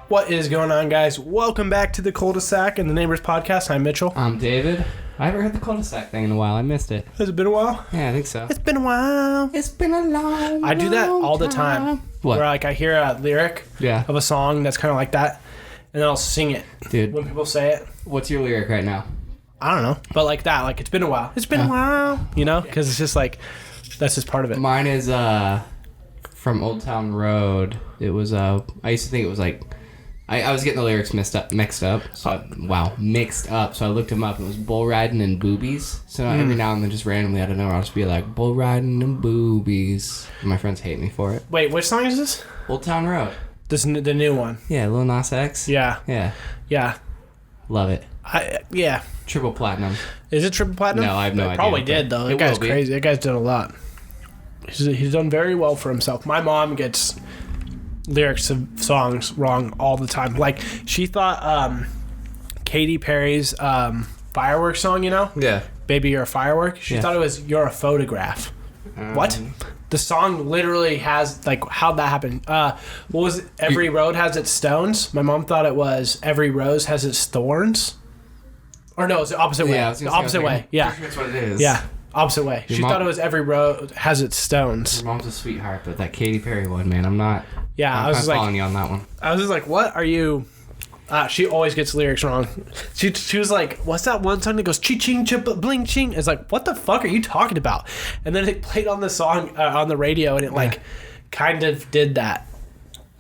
What is going on, guys? Welcome back to the Cul-de-sac and the Neighbors Podcast. I'm Mitchell. I'm David. I haven't heard the cul-de-sac thing in a while. I missed it. Has it been a while? Yeah, I think so. It's been a while. It's been a long I do that all the time. What? Where I hear a lyric Yeah. of a song that's kind of like that, and then I'll sing it. Dude. When people say it. What's your lyric right now? I don't know. But like that. Like, it's been a while. It's been a while. You know? Because it's just like, that's just part of it. Mine is from Old Town Road. It was, I used to think it was like, I was getting the lyrics mixed up. So mixed up. So I looked them up. It was bull riding and boobies. So every now and then, just randomly out of nowhere, I'll just be like, bull riding and boobies. And my friends hate me for it. Wait, which song is this? Old Town Road. This the new one. Yeah, Lil Nas X. Yeah. Yeah. Yeah. Love it. Yeah. Triple platinum. Is it triple platinum? No, I have no idea. Probably did, though. That guy's crazy. That guy's done a lot. He's done very well for himself. My mom gets lyrics of songs wrong all the time. Like, she thought Katy Perry's fireworks song, you know? Yeah. Baby, You're a Firework. She thought it was You're a Photograph. What? The song literally has, like, how'd that happen? What was it? Every road has its stones? My mom thought it was Every rose has its thorns. Or no, it's the opposite way. Yeah, the opposite way. Yeah. That's what it is. Yeah. Opposite way. She thought it was Every road has its stones. Your mom's a sweetheart, but that Katy Perry one, man, I'm not. Yeah, I'm I was just following you on that one. I was just like, what are you? She always gets lyrics wrong. She was like, what's that one song that goes ching chip bling ching? It's like, what the fuck are you talking about? And then it played on the song on the radio, and it like kind of did that.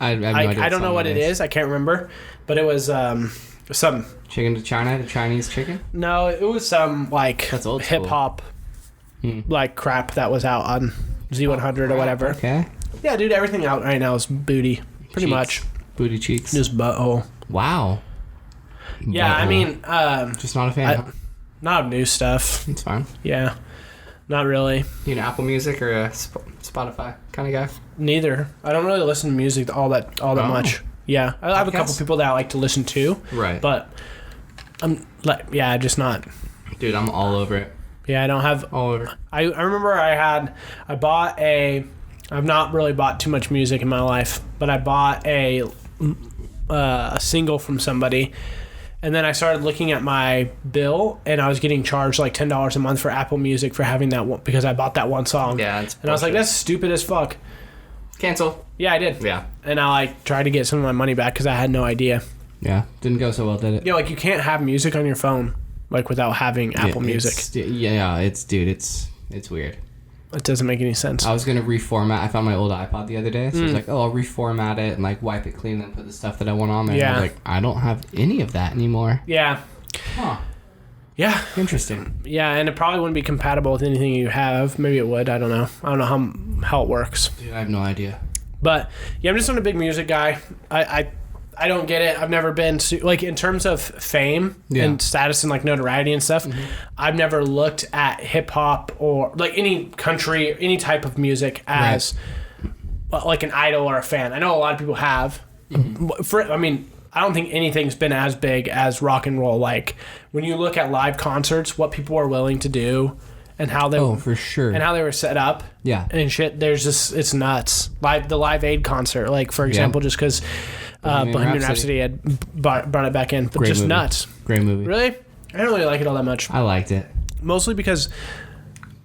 I have no idea. I don't know what it is. I can't remember, but it was some Chicken to China, the Chinese chicken. No, it was some like hip hop like crap that was out on Z100 or whatever. Okay. Yeah, dude, everything out right now is booty, pretty much. Booty cheeks. Just butthole. Wow. Yeah, Butthole. I mean, just not a fan. Not new stuff. It's fine. Yeah, not really. You an Apple Music or a Spotify kind of guy? Neither. I don't really listen to music all that much. Yeah, I have a couple people that I like to listen to. Right. But I'm like, yeah, just not. Dude, I'm all over it. Yeah, I don't have all over. I remember I've not really bought too much music in my life, but I bought a single from somebody, and then I started looking at my bill, and I was getting charged like $10 a month for Apple Music for having that one because I bought that one song. Yeah, and I was like, that's stupid as fuck. Cancel. Yeah, I did. Yeah. And I like tried to get some of my money back because I had no idea. Yeah, didn't go so well, did it? Yeah, like you can't have music on your phone like without having Apple Music. It's weird. It doesn't make any sense. I was going to reformat. I found my old iPod the other day. So I was like, I'll reformat it and like wipe it clean and put the stuff that I want on there. Yeah. And I was like, I don't have any of that anymore. Yeah. Huh. Yeah. Interesting. Yeah, and it probably wouldn't be compatible with anything you have. Maybe it would. I don't know. I don't know how it works. Dude, I have no idea. But yeah, I'm just not a big music guy. I don't get it. I've never been like in terms of fame and status and like notoriety and stuff. I've never looked at hip hop or like any country, any type of music as like an idol or a fan. I know a lot of people have. I don't think anything's been as big as rock and roll. Like when you look at live concerts, what people are willing to do and how they for sure and how they were set up and shit. There's just it's nuts. The Live Aid concert, like for example, just because. Bohemian Rhapsody had brought it back in, but Great just movie. Nuts. Great movie. Really? I don't really like it all that much. I liked it. Mostly because,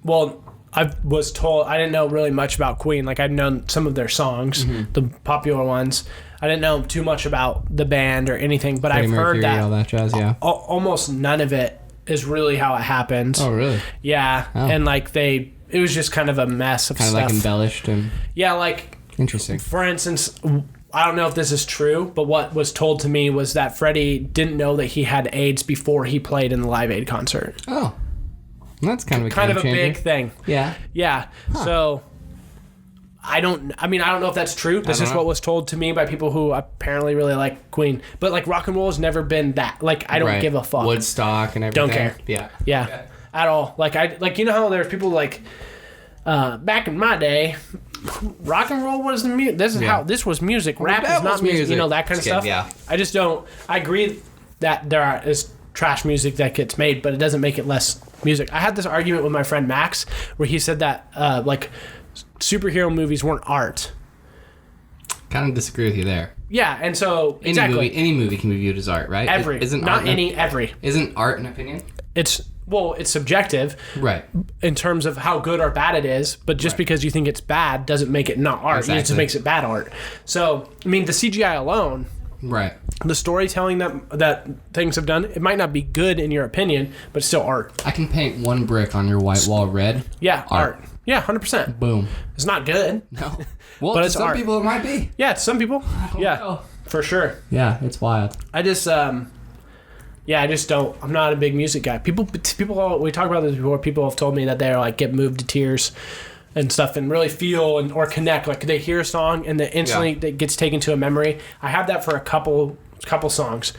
well, I was told, I didn't know really much about Queen. Like, I'd known some of their songs, the popular ones. I didn't know too much about the band or anything, but Freddie I've heard Mercury, all that jazz, almost none of it is really how it happened. Oh, really? Yeah. Oh. And, like, it was just kind of a mess of kind stuff. of like embellished and... Yeah, like... Interesting. For instance... I don't know if this is true, but what was told to me was that Freddie didn't know that he had AIDS before he played in the Live Aid concert. Oh. That's kind of a big thing. Yeah. Yeah. Huh. So I don't know if that's true. This is what was told to me by people who apparently really like Queen. But like rock and roll has never been that. Like I don't give a fuck. Woodstock and everything. Don't care. Yeah. Okay. At all. Like you know how there's people like back in my day, rock and roll was the music. This is how this was music. Rap is not music. You know, that kind of stuff. Yeah. I just don't. I agree that there is trash music that gets made, but it doesn't make it less music. I had this argument with my friend Max where he said that like superhero movies weren't art. Kind of disagree with you there. Yeah, and so exactly any movie can be viewed as art, right? Every Isn't art an opinion? It's subjective, right? In terms of how good or bad it is, but just because you think it's bad doesn't make it not art. Exactly. It just makes it bad art. So I mean, the CGI alone, right? The storytelling that things have done, it might not be good in your opinion, but it's still art. I can paint one brick on your white wall red. Yeah, art. Yeah, 100%. Boom. It's not good. No. Well, but to it's some art. people it might be. Yeah, to some people. Yeah, know. For sure. Yeah, it's wild. I just I just don't. I'm not a big music guy. People. We talked about this before. People have told me that they like get moved to tears and stuff, and really feel or connect. Like they hear a song and then instantly it gets taken to a memory. I have that for a couple songs,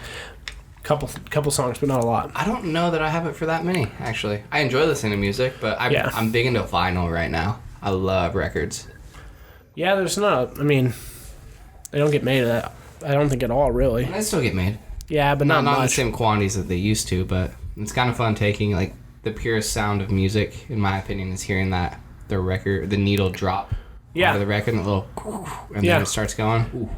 couple songs, but not a lot. I don't know that I have it for that many. Actually, I enjoy listening to music, but I'm big into vinyl right now. I love records. Yeah, there's not. I mean, they don't get made. I don't think at all, really. They still get made. Yeah, but not much. In the same quantities that they used to, but it's kind of fun taking like the purest sound of music, in my opinion, is hearing that the needle drop out of the record and a little and then it starts going. Ooh,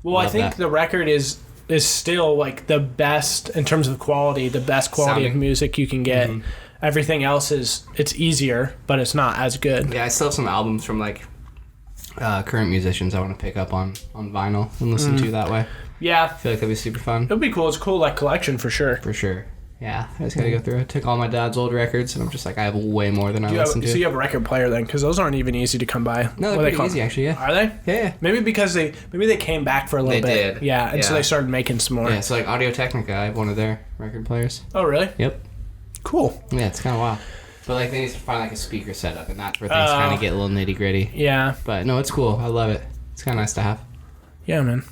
well, I think the record is still like the best in terms of quality, the best quality of music you can get. Mm-hmm. Everything else it's easier, but it's not as good. Yeah, I still have some albums from like current musicians I want to pick up on vinyl and listen to that way. Yeah. I feel like that'd be super fun. It'd be cool. It's a cool like collection for sure. For sure. Yeah. I just gotta go through it. Took all my dad's old records and I'm just like, I have way more than I listen to. So you have a record player then? Because those aren't even easy to come by. No, they're pretty easy actually, yeah. Are they? Yeah. Maybe because they came back for a little bit. They did. Yeah, and so they started making some more. Yeah, so like Audio-Technica, I have one of their record players. Oh, really? Yep. Cool. Yeah, it's kind of wild. But like they need to find like a speaker setup and that's where things kind of get a little nitty gritty. Yeah. But no, it's cool. I love it. It's kind of nice to have. Yeah, man.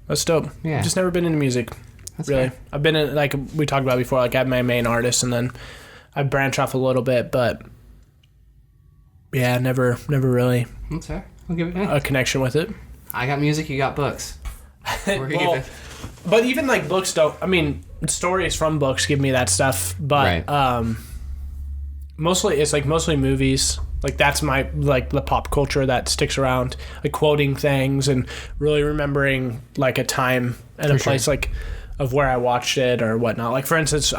That's dope. Yeah. I've just never been into music. That's really. Fair. I've been in, like we talked about before, like I have my main artist and then I branch off a little bit, but yeah, never really. That's fair. I'll give it a connection with it. I got music, you got books. Well, but even like books don't. I mean, stories from books give me that stuff, but mostly it's like mostly movies. Like that's my like the pop culture that sticks around, like quoting things and really remembering like a time and a place like of where I watched it or whatnot. Like for instance,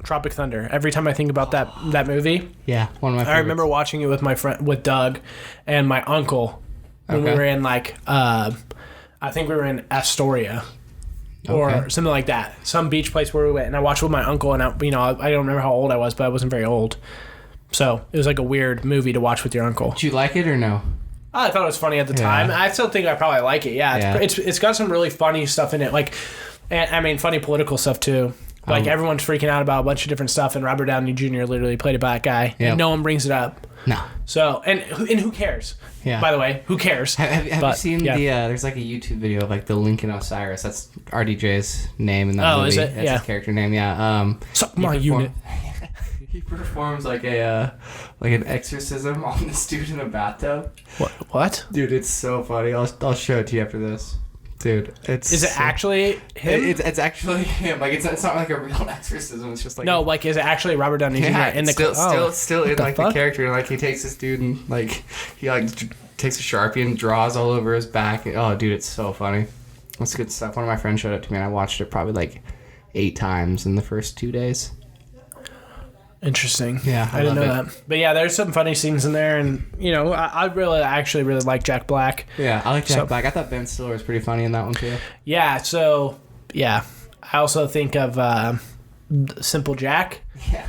Tropic Thunder. Every time I think about that movie, one of my favorites. I remember watching it with my friend with Doug and my uncle when we were in like I think we were in Astoria or something like that, some beach place where we went, and I watched with my uncle and I don't remember how old I was, but I wasn't very old. So it was like a weird movie to watch with your uncle. Did you like it or no? I thought it was funny at the time. I still think I probably like it. Yeah, it's got some really funny stuff in it. Like, I mean, funny political stuff too. Like everyone's freaking out about a bunch of different stuff, and Robert Downey Jr. literally played a black guy, and no one brings it up. No. So and who cares? Yeah. By the way, who cares? Have you seen the? There's like a YouTube video of like the Lincoln Osiris. That's RDJ's name in that movie. Is it? That's his character name. Yeah. Suck my unit. He performs like an exorcism on this dude in a bathtub. What? Dude, it's so funny. I'll show it to you after this. Dude, is it actually him? It's actually him. Like it's not like a real exorcism. It's just like like is it actually Robert Downey Jr. in the still in like the character? Like he takes this dude and like he like takes a Sharpie and draws all over his back. Oh, dude, it's so funny. That's good stuff. One of my friends showed it to me, and I watched it probably like 8 times in the first 2 days. Interesting. Yeah, I didn't know that. But yeah, there's some funny scenes in there, and I actually really like Jack Black. Yeah, I like Jack Black. I thought Ben Stiller was pretty funny in that one too. Yeah. So I also think of Simple Jack,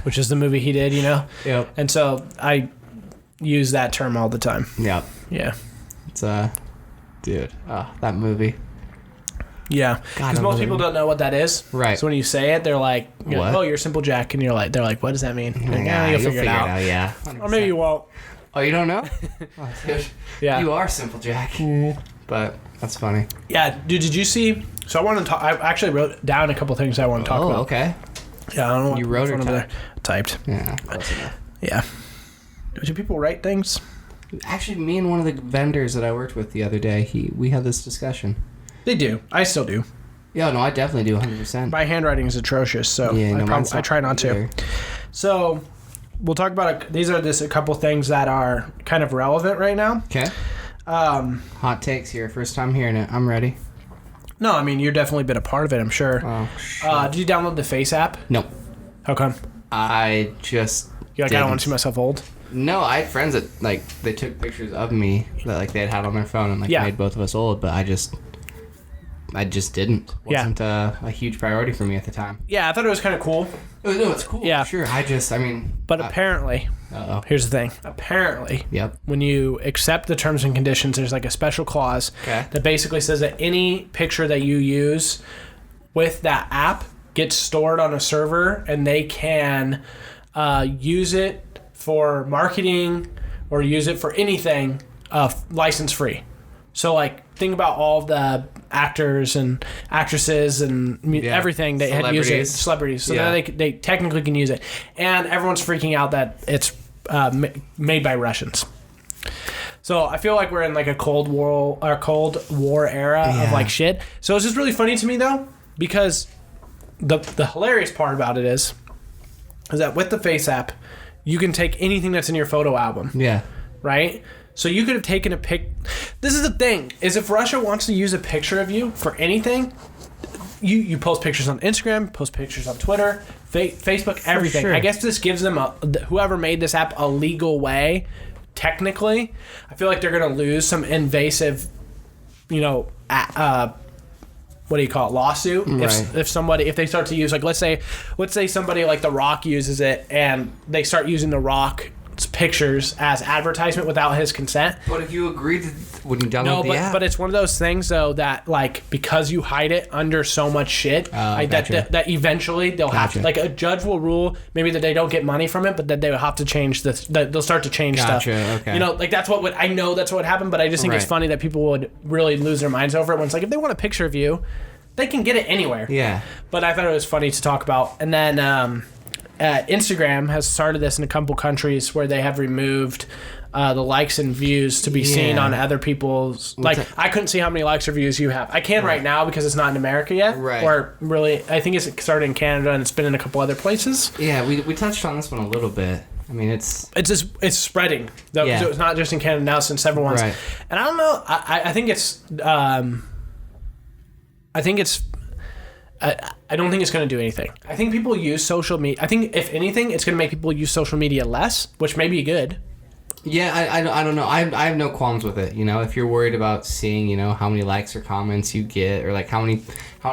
which is the movie he did. Yep. And so I use that term all the time. Yep. Yeah. It's dude, that movie. Yeah, because most people don't know what that is. Right. So when you say it, they're like, "Oh, you're Simple Jack," and they're like, "What does that mean?" Like, you'll figure it out. Yeah. 100%. Or maybe you won't. Oh, you don't know? Oh, dude. Yeah. You are Simple Jack. Mm. But that's funny. Yeah, dude. Did you see? So I want to talk. I actually wrote down a couple things I want to talk about. Oh, okay. Yeah, I don't know. What you wrote or typed? Typed. Yeah, close enough. Yeah. Do people write things? Actually, me and one of the vendors that I worked with the other day, we had this discussion. They do. I still do. Yeah, no, I definitely do 100%. My handwriting is atrocious, so I try not to. So we'll talk about these are just a couple things that are kind of relevant right now. Okay. Hot takes here. First time hearing it. I'm ready. No, I mean, you've definitely been a part of it, I'm sure. Oh, shit. Did you download the Face app? No. How come? I just You're like, I don't want to see myself old? No, I had friends that, like, they took pictures of me that, like, they had on their phone and, like, made both of us old, but I just didn't. Wasn't a huge priority for me at the time. Yeah, I thought it was kind of cool. No, it's cool. Yeah. Sure. But apparently, here's the thing. Apparently, when you accept the terms and conditions, there's like a special clause that basically says that any picture that you use with that app gets stored on a server and they can use it for marketing or use it for anything license free. So like think about all the actors and actresses and everything they had used it, celebrities. So now they technically can use it. And everyone's freaking out that it's made by Russians. So I feel like we're in like a Cold War era of like shit. So it's just really funny to me though, because the hilarious part about it is that with the Face app, you can take anything that's in your photo album. Yeah. Right? So you could have taken a pic. This is the thing, is if Russia wants to use a picture of you for anything, you post pictures on Instagram, post pictures on Twitter, Facebook, everything. Sure. I guess this gives them, whoever made this app, a legal way, technically. I feel like they're going to lose some invasive, what do you call it, lawsuit? Right. If they start to use, like, let's say somebody like The Rock uses it and they start using The Rock pictures as advertisement without his consent. But if you agree to, wouldn't you download the app? But it's one of those things though that like because you hide it under so much shit, that eventually they'll have to, like a judge will rule maybe that they don't get money from it, but that they will have to change this. They'll start to change stuff. Okay. Like that's what would, I know that's what would happen, but I just think it's funny that people would really lose their minds over it when it's like if they want a picture of you, they can get it anywhere. Yeah. But I thought it was funny to talk about, and then. Instagram has started this in a couple countries where they have removed the likes and views to be seen on other people's. I couldn't see how many likes or views you have. I can right now because it's not in America yet. Right. Or really, I think it's started in Canada and it's been in a couple other places. Yeah, we touched on this one a little bit. I mean, it's spreading. So it's not just in Canada now, since everyone's. Right. And I don't know. I think it's. I don't think it's going to do anything. I think people use social media. I think, if anything, it's going to make people use social media less, which may be good. Yeah, I don't know. I have no qualms with it. If you're worried about seeing, how many likes or comments you get, or like how many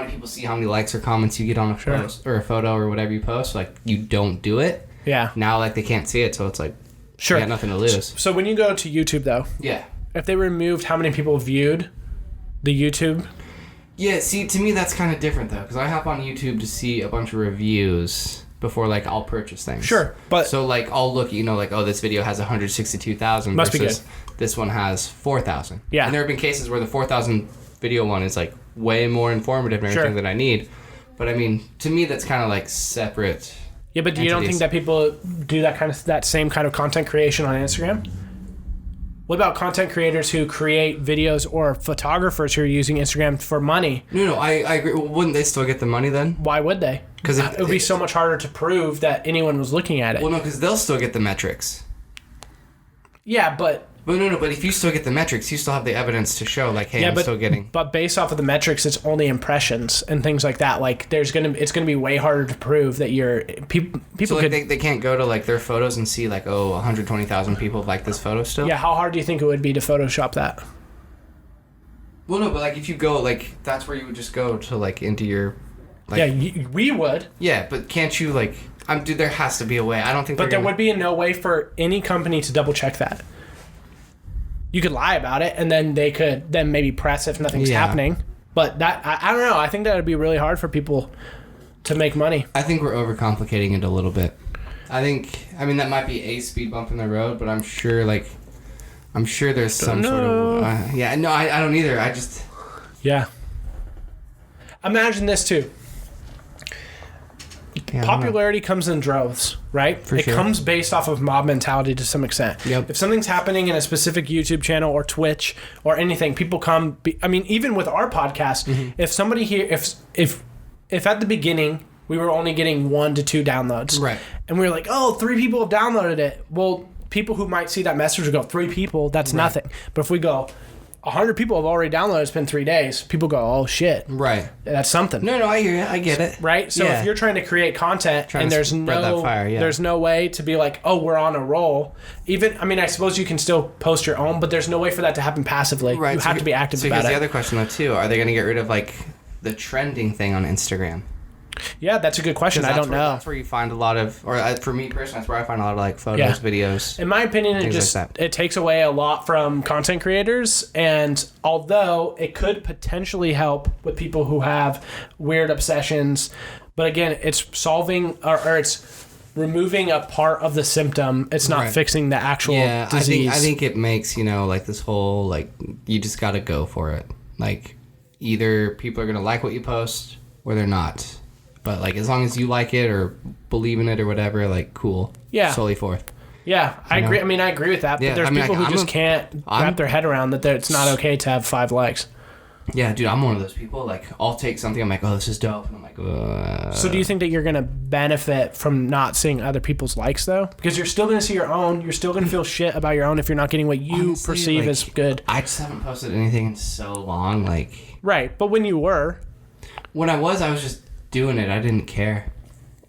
people see how many likes or comments you get on a post or a photo or whatever you post, like you don't do it. Yeah. Now, like they can't see it, so it's like, you got nothing to lose. So when you go to YouTube, though, if they removed how many people viewed the YouTube. Yeah, see, to me that's kind of different though, because I hop on YouTube to see a bunch of reviews before like I'll purchase things. Sure, but so like I'll look, this video has 162,000 must be good. This one has 4,000. Yeah, and there have been cases where the 4,000 video one is like way more informative and everything that I need. But I mean, to me that's kind of like separate. Yeah, but you don't think that people do that same kind of content creation on Instagram? What about content creators who create videos or photographers who are using Instagram for money? No, I agree. Well, wouldn't they still get the money then? Why would they? Because it would be so much harder to prove that anyone was looking at it. Well, no, because they'll still get the metrics. Yeah, but... But if you still get the metrics, you still have the evidence to show, like, hey, I'm still getting... But based off of the metrics, it's only impressions and things like that. Like, it's gonna be way harder to prove that you're... People so, like, they can't go to, like, their photos and see, like, 120,000 people like this photo still? Yeah, how hard do you think it would be to Photoshop that? Well, no, but, like, if you go, like, that's where you would just go to, like, into your... Like, yeah, we would. Yeah, but can't you, like... dude, there has to be a way. I don't think But there would be no way for any company to double-check that. You could lie about it, and then they could then maybe press if nothing's happening. But that I don't know. I think that would be really hard for people to make money. I think we're overcomplicating it a little bit. I mean, that might be a speed bump in the road, but I'm sure there's some sort of... I don't either. I just... Yeah. Imagine this, too. Popularity comes in droves, right? It comes based off of mob mentality to some extent. Yep. If something's happening in a specific YouTube channel or Twitch or anything, people come... I mean, even with our podcast, if somebody here... If at the beginning we were only getting 1 to 2 downloads, right, and we were like, 3 people have downloaded it, well, people who might see that message will go, 3 people, that's nothing. But if we go, 100 people have already downloaded, it's been 3 days, people go, oh shit. Right. That's something. No, I hear you. I get it. Right? So if you're trying to create content and there's no way to be like, oh, we're on a roll. Even, I mean, I suppose you can still post your own, but there's no way for that to happen passively. Right. You have to be active about it. So here's the other question though too. Are they going to get rid of like the trending thing on Instagram? Yeah, that's a good question. I don't know. That's where you find a lot of, or for me personally, that's where I find a lot of like photos, videos. In my opinion, it takes away a lot from content creators. And although it could potentially help with people who have weird obsessions, but again, it's solving or it's removing a part of the symptom. It's not fixing the actual disease. I think it makes, like this whole, like, you just got to go for it. Like, either people are going to like what you post or they're not. But, like, as long as you like it or believe in it or whatever, like, cool. Yeah. Solely forth. Yeah, I agree. I mean, I agree with that. But there's people who just can't wrap their head around that it's not okay to have 5 likes. Yeah, dude, I'm one of those people. Like, I'll take something, I'm like, oh, this is dope. And I'm like, So do you think that you're going to benefit from not seeing other people's likes, though? Because you're still going to see your own. You're still going to feel shit about your own if you're not getting what you perceive as good. I just haven't posted anything in so long, like... Right, but when you were... When I was just doing it. I didn't care.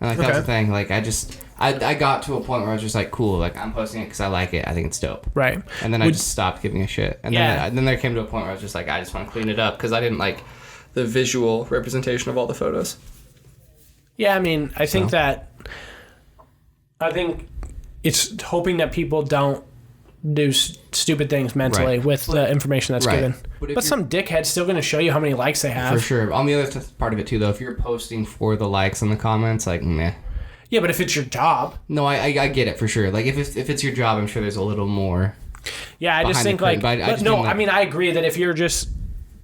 And, like, that's the thing. Like, I got to a point where I was just like, cool, like, I'm posting it because I like it. I think it's dope. Right. And then I just stopped giving a shit. And then there came to a point where I was just like, I just want to clean it up because I didn't like the visual representation of all the photos. Yeah, I mean, I think it's hoping that people don't do stupid things mentally with the information that's given. But some dickhead's still going to show you how many likes they have. For sure. On the other part of it, too, though, if you're posting for the likes and the comments, like, meh. Yeah, but if it's your job... No, I get it, for sure. Like, if it's your job, I'm sure there's a little more... Yeah, I just think, like... I mean, I agree that if you're just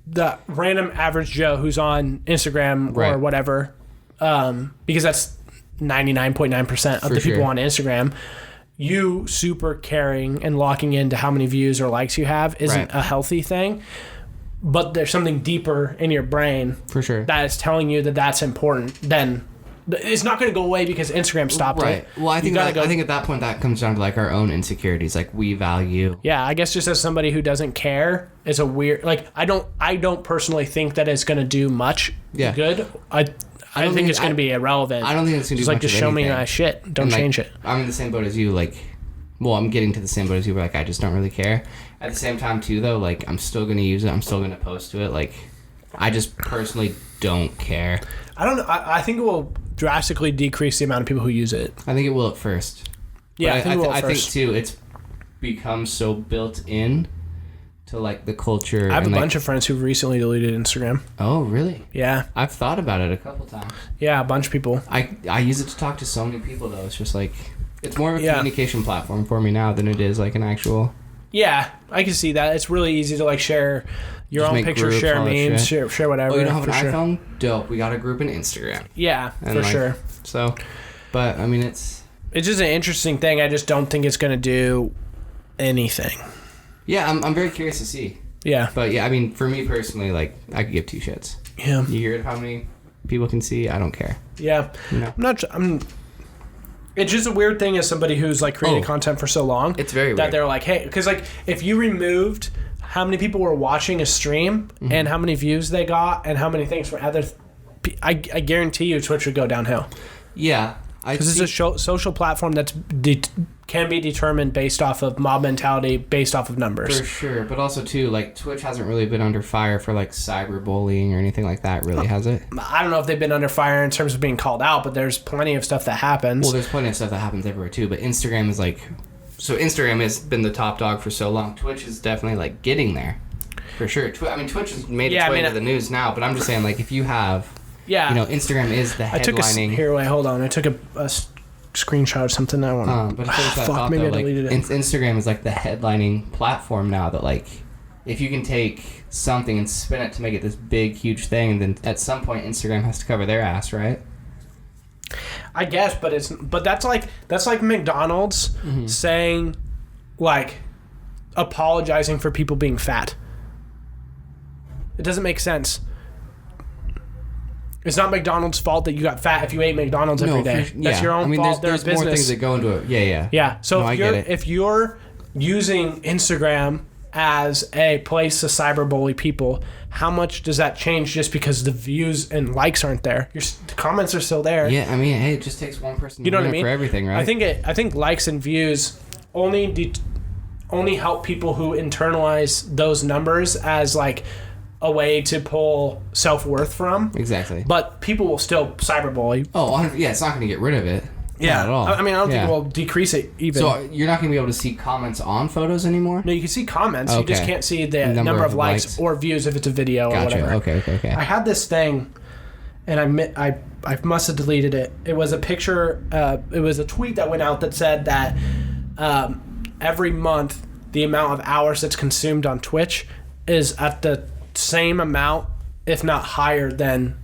the random average Joe who's on Instagram or whatever, because that's 99.9% of the people on Instagram... You super caring and locking into how many views or likes you have isn't a healthy thing, but there's something deeper in your brain for sure that is telling you that that's important. Then it's not going to go away because Instagram stopped it. Well, I think I think at that point that comes down to like our own insecurities, like we value. Yeah, I guess just as somebody who doesn't care is a weird. Like I don't personally think that it's going to do much good. I think it's going to be irrelevant. I don't think it's going to do much just show me my shit. Don't change it. I'm in the same boat as you. Like, well, I'm getting to the same boat as you. Where like I just don't really care. At the same time, too, though, like I'm still going to use it. I'm still going to post to it. Like, I just personally don't care. I don't know. I think it will drastically decrease the amount of people who use it. I think it will at first. Yeah, I think it will at first. I think too. It's become so built in. To like the culture. I have a bunch of friends who've recently deleted Instagram. Oh, really? Yeah. I've thought about it a couple times. Yeah, a bunch of people. I use it to talk to so many people though. It's just like it's more of a communication platform for me now than it is like an actual. Yeah, I can see that. It's really easy to like share your own pictures, share memes, share whatever. Oh, you don't have an iPhone? Dope. We got a group in Instagram. Yeah, for sure. So, but I mean, it's just an interesting thing. I just don't think it's going to do anything. Yeah, I'm very curious to see. Yeah. But yeah, I mean, for me personally, like, I could give 2 shits. Yeah. You hear how many people can see? I don't care. Yeah. It's just a weird thing as somebody who's, like, created content for so long. It's very weird. That they're like, hey, because, like, if you removed how many people were watching a stream and how many views they got and how many things from other... I guarantee you Twitch would go downhill. Yeah. Because it's a social platform that's can be determined based off of mob mentality, based off of numbers. For sure, but also too, like Twitch hasn't really been under fire for like cyberbullying or anything like that, really, has it? I don't know if they've been under fire in terms of being called out, but there's plenty of stuff that happens. Well, there's plenty of stuff that happens everywhere too, but Instagram is like... So Instagram has been the top dog for so long. Twitch is definitely like getting there. For sure. Twitch has made its way into the news now, but I'm just saying, like, if you have... Yeah. You know, Instagram is the headlining... hold on. I took a screenshot of something I want to... But maybe I deleted it. Instagram is like the headlining platform now that, like, if you can take something and spin it to make it this big, huge thing, then at some point Instagram has to cover their ass, right? I guess, but that's like McDonald's saying, like, apologizing for people being fat. It doesn't make sense. It's not McDonald's fault that you got fat if you ate McDonald's every day. That's your own fault. There's more things that go into it. Yeah. So if you're using Instagram as a place to cyberbully people, how much does that change just because the views and likes aren't there? The comments are still there. Yeah, I mean, hey, it just takes one person to win for everything, right? I think likes and views only help people who internalize those numbers as like a way to pull self-worth from. Exactly. But people will still cyberbully. Oh, yeah, it's not going to get rid of it. Yeah. Not at all. I mean, I don't think it will decrease it even. So you're not going to be able to see comments on photos ananymore? No, you can see comments. Okay. You just can't see the number of likes or views if it's a video or whatever. Okay. I had this thing, and I must have deleted it. It was a picture. It was a tweet that went out that said that every month the amount of hours that's consumed on Twitch is at the same amount, if not higher, than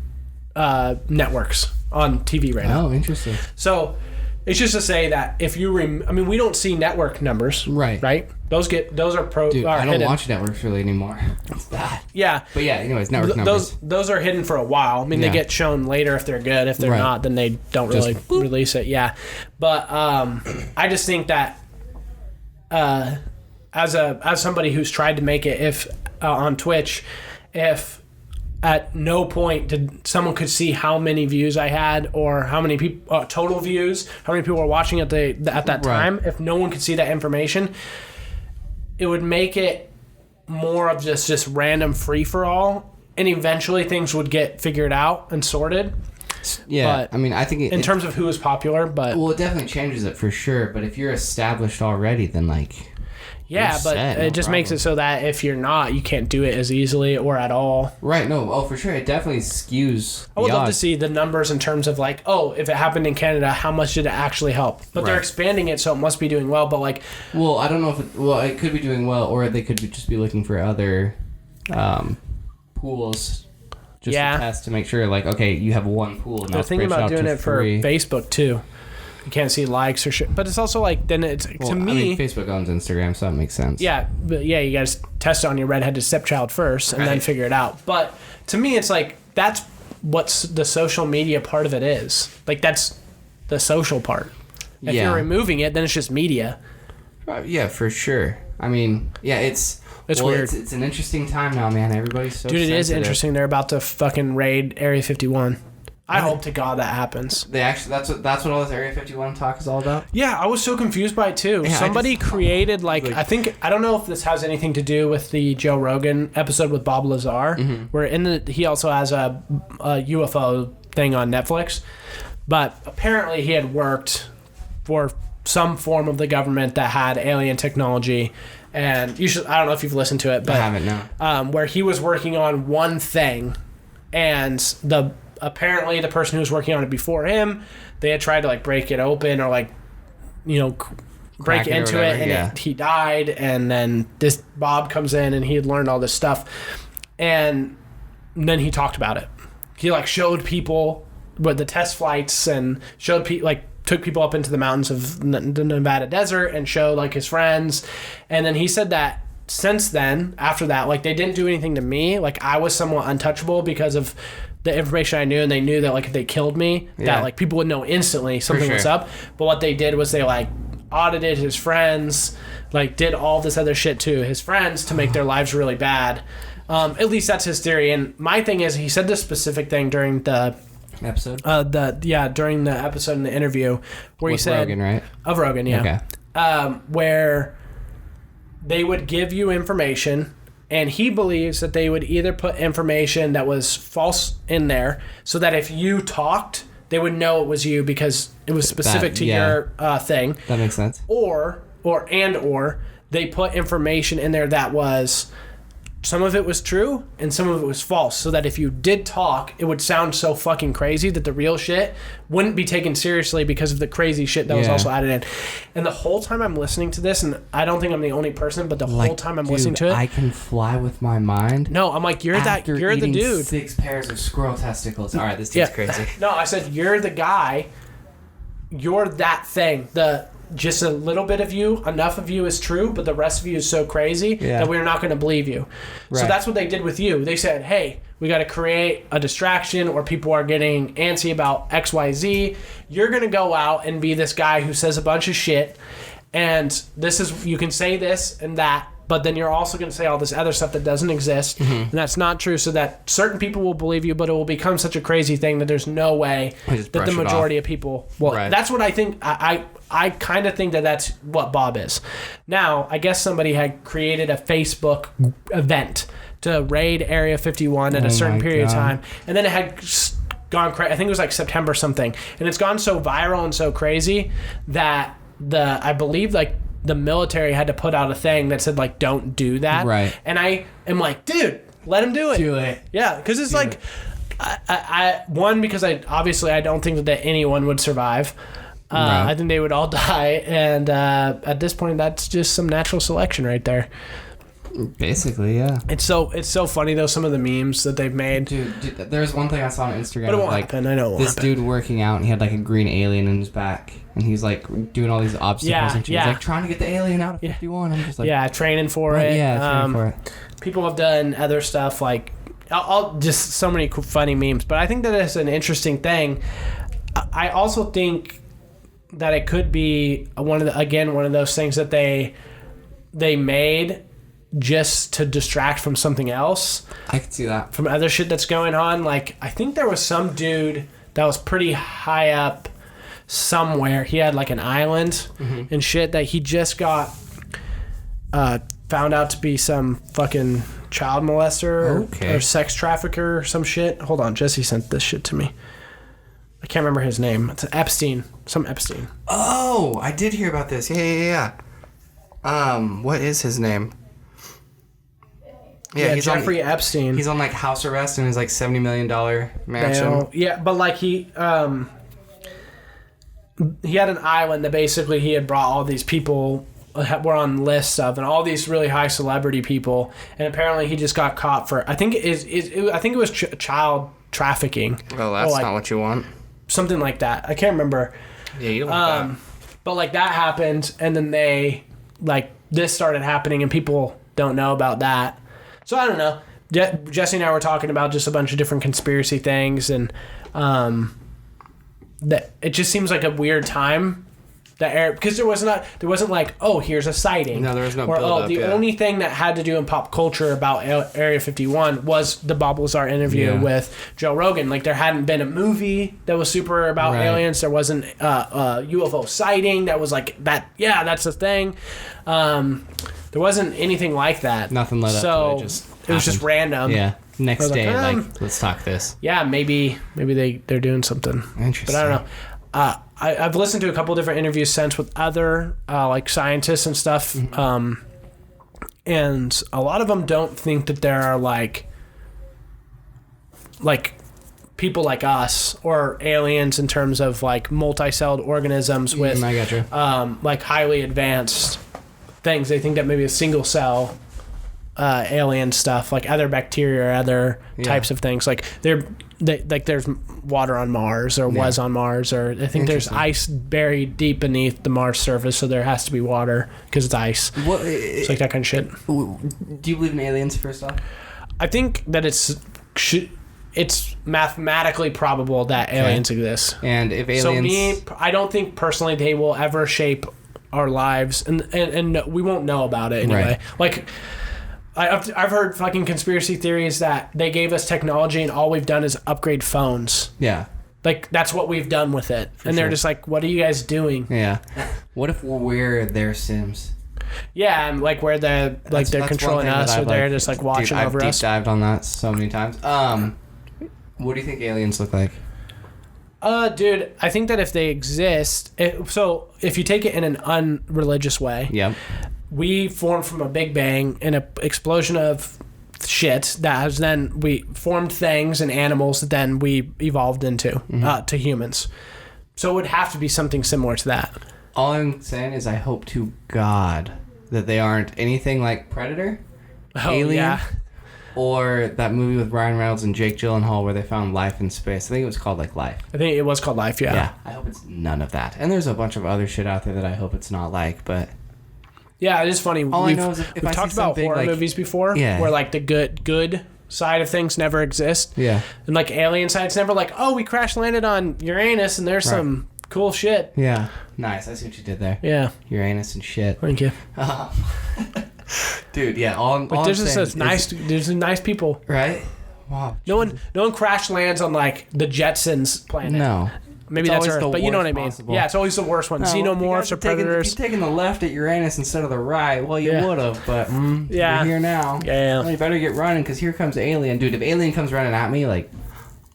networks on TV right now. Oh, interesting. So it's just to say that if you I mean, we don't see network numbers, right? Those are pro. Dude, I don't hidden. watch networks really anymore. It's bad. Yeah. But yeah, anyways, network numbers. Those are hidden for a while. I mean, they get shown later if they're good. If they're not, then they don't really release it. Yeah. But I just think that as somebody who's tried to make it, if on Twitch, if at no point did someone could see how many views I had or how many people total views, how many people were watching at that time. If no one could see that information, it would make it more of just random free for all, and eventually things would get figured out and sorted. Yeah, but I mean, I think in terms of who is popular, but well, it definitely changes it for sure. But if you're established already, then like. Yeah, but it just makes it so that if you're not, you can't do it as easily or at all. Right, no, for sure. It definitely skews I would love to see the numbers in terms of like, if it happened in Canada, how much did it actually help? But they're expanding it, so it must be doing well, but like... Well, I don't know if it could be doing well, or they could just be looking for other pools just to test to make sure, like, okay, you have one pool. They're thinking about doing it for Facebook, too. You can't see likes or shit. But it's also like, then it's, to me... I mean, Facebook owns Instagram, so that makes sense. Yeah, but you guys test it on your redheaded stepchild first and then figure it out. But to me, it's like, that's what's the social media part of it is. Like, that's the social part. If you're removing it, then it's just media. Yeah, for sure. I mean, yeah, it's weird. It's an interesting time now, man. Everybody's so sensitive. It is interesting. They're about to fucking raid Area 51. I hope to God that happens. That's what all this Area 51 talk is all about? Yeah, I was so confused by it too. Yeah, somebody created I don't know if this has anything to do with the Joe Rogan episode with Bob Lazar, where he also has a UFO thing on Netflix. But apparently he had worked for some form of the government that had alien technology, and I don't know if you've listened to it, but I haven't, no. Where he was working on one thing, and apparently the person who was working on it before him, they had tried to like break it open or like, break into it, and he died, and then this Bob comes in and he had learned all this stuff, and then he talked about it. He like showed people with the test flights and showed people, like took people up into the mountains of the Nevada desert and showed like his friends, and then he said that since then, after that, like they didn't do anything to me. Like I was somewhat untouchable because of the information I knew, and they knew that like if they killed me, that like people would know instantly something was up. But what they did was they like audited his friends, like did all this other shit to his friends to make their lives really bad. At least that's his theory. And my thing is, he said this specific thing during the episode. During the episode in the interview where he said Rogan, right? Of Rogan, yeah. Okay. Where they would give you information, and he believes that they would either put information that was false in there so that if you talked, they would know it was you because it was specific to your thing. That makes sense. Or they put information in there that was, some of it was true and some of it was false, so that if you did talk, it would sound so fucking crazy that the real shit wouldn't be taken seriously because of the crazy shit that was also added in. And the whole time I'm listening to this, and I don't think I'm the only person, but the whole time I'm listening to it, I can fly with my mind. No, I'm like, you're the dude. 6 pairs of squirrel testicles. All right, this dude's crazy. No, I said you're the guy. You're that thing. just a little bit of you, enough of you is true, but the rest of you is so crazy that we're not going to believe you. Right. So that's what they did with you. They said, hey, we got to create a distraction or people are getting antsy about XYZ. You're going to go out and be this guy who says a bunch of shit. And this is, you can say this and that, but then you're also going to say all this other stuff that doesn't exist. And that's not true, so that certain people will believe you, but it will become such a crazy thing that there's no way that the majority of people will. Right. That's what I think. I kind of think that that's what Bob is. Now, I guess somebody had created a Facebook event to raid Area 51 at a certain period of time, and then it had gone crazy. I think it was like September something, and it's gone so viral and so crazy that I believe like the military had to put out a thing that said like don't do that. Right. And I am like, dude, let him do it. Do it. Yeah, because it's like, one, because I don't think that anyone would survive. I think they would all die, and at this point, that's just some natural selection right there. Basically, yeah. It's so funny though, some of the memes that they've made. Dude, there's one thing I saw on Instagram. But it won't happen. I know it won't happen. Dude working out, and he had like a green alien in his back, and he's like doing all these obstacles and shit. He's like trying to get the alien out of 51. I'm just like, training for it. Yeah, training for it. People have done other stuff like, I'll just so many funny memes. But I think that it's an interesting thing. I also think that it could be one of those things that they made just to distract from something else. I could see that. From other shit that's going on. Like, I think there was some dude that was pretty high up somewhere. He had like an island and shit that he just got found out to be some fucking child molester or sex trafficker or some shit. Hold on, Jesse sent this shit to me. I can't remember his name. It's Epstein. Some Epstein. Oh, I did hear about this. Yeah. What is his name? Yeah, he's Jeffrey Epstein. He's on like house arrest in his like $70 million mansion. Yeah, but like he had an island that basically he had brought all these people were on lists of, and all these really high celebrity people, and apparently he just got caught for I think it was child trafficking. Well, that's not what you want. Something like that. I can't remember. Yeah, you don't want that. But like that happened, and then this started happening, and people don't know about that. So I don't know. Jesse and I were talking about just a bunch of different conspiracy things, and that it just seems like a weird time. Because there wasn't like, oh, here's a sighting. No, there was no build-up. The only thing that had to do in pop culture about Area 51 was the Bob Lazar interview with Joe Rogan. Like, there hadn't been a movie that was super about aliens. There wasn't a UFO sighting that was like that. Yeah, that's the thing. There wasn't anything like that. Nothing led up to it. It was just random. Yeah. Next day, let's talk this. Yeah, maybe they're doing something. Interesting. But I don't know. I've listened to a couple different interviews since with other like scientists and stuff, and a lot of them don't think that there are like people like us or aliens in terms of like multi-celled organisms with I gotcha. Like highly advanced things. They think that maybe a single cell alien stuff, like other bacteria or other types of things, like there's water on Mars or was on Mars, or I think there's ice buried deep beneath the Mars surface, so there has to be water because it's ice. It's like that kind of shit. Do you believe in aliens, first off? I think that it's mathematically probable that aliens exist. And if aliens... I don't think personally they will ever shape our lives, and we won't know about it anyway. Right. Like, I've heard fucking conspiracy theories that they gave us technology and all we've done is upgrade phones. Yeah. Like, that's what we've done with it. They're just like, what are you guys doing? Yeah. What if we're their Sims? Yeah, and like where they're controlling us, or they're just like watching over us. I've deep dived on that so many times. What do you think aliens look like? Dude, I think that if they exist, so if you take it in an unreligious way, we formed from a big bang in an explosion of shit that has then we formed things and animals that then we evolved into to humans. So it would have to be something similar to that. All I'm saying is I hope to God that they aren't anything like Predator, Alien. Or that movie with Ryan Reynolds and Jake Gyllenhaal where they found life in space. I think it was called like Life. I think it was called Life, yeah. Yeah, I hope it's none of that. And there's a bunch of other shit out there that I hope it's not like, but... Yeah, it is funny. All I know is if we've I talked see about horror like, movies before, where like the good side of things never exist. Yeah. And like alien side, it's never like, oh, we crash landed on Uranus and there's some cool shit. Yeah. Nice. I see what you did there. Yeah. Uranus and shit. Thank you. Dude, yeah. All there's just there's nice people. Right? Wow. No one crash lands on like the Jetsons planet. No. Maybe that's Earth, but you know what I mean. Possible. Yeah, it's always the worst one. Xenomorphs or predators. If you're taking the left at Uranus instead of the right, well, you would have, but you're here now. Yeah. Well, you better get running because here comes Alien. Dude, if Alien comes running at me, like,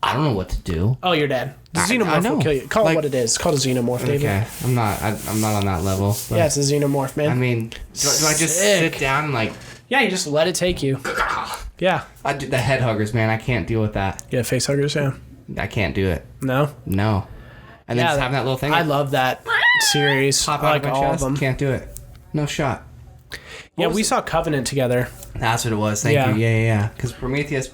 I don't know what to do. Oh, you're dead. The Xenomorph will kill you. Call it what it is. It's called a Xenomorph, David. Okay, I'm not on that level. But, yeah, it's a Xenomorph, man. I mean, do I just sit down and like... Yeah, you just let it take you. Yeah. I do the head huggers, man. I can't deal with that. Yeah, face huggers, yeah. I can't do it. No? No. And then just having that little thing. I love that series. Pop I out like of my all chest. of them. Can't do it. No shot. Yeah, we saw Covenant together. That's what it was. Thank you. Yeah. Because Prometheus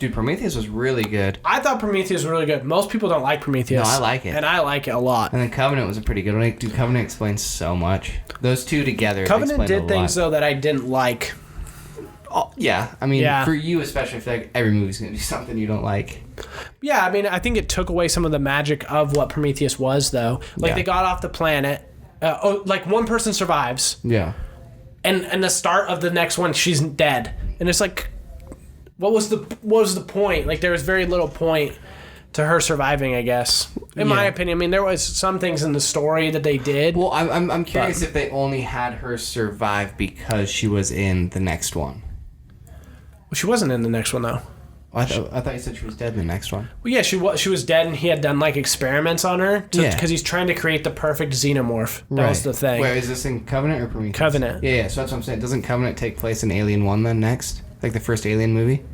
was really good. I thought Prometheus was really good. Most people don't like Prometheus. No, I like it. And I like it a lot. And then Covenant was a pretty good one. Dude, Covenant explains so much. Those two together. Covenant did things, though, that I didn't like. Oh, yeah. I mean, for you especially, I feel like every movie's going to do something you don't like. Yeah, I mean, I think it took away some of the magic of what Prometheus was, though. Like, they got off the planet. Like, one person survives. Yeah. And the start of the next one, she's dead. And it's like, what was the point? Like, there was very little point to her surviving, I guess. In my opinion. I mean, there was some things in the story that they did. Well, I'm curious if they only had her survive because she was in the next one. Well, she wasn't in the next one, though. I thought you said she was dead in the next one. Well, yeah, she was dead, and he had done like experiments on her because he's trying to create the perfect xenomorph. That was the thing. Wait, is this in Covenant or Prometheus? Covenant. Yeah. So that's what I'm saying. Doesn't Covenant take place in Alien 1 then next, like the first Alien movie?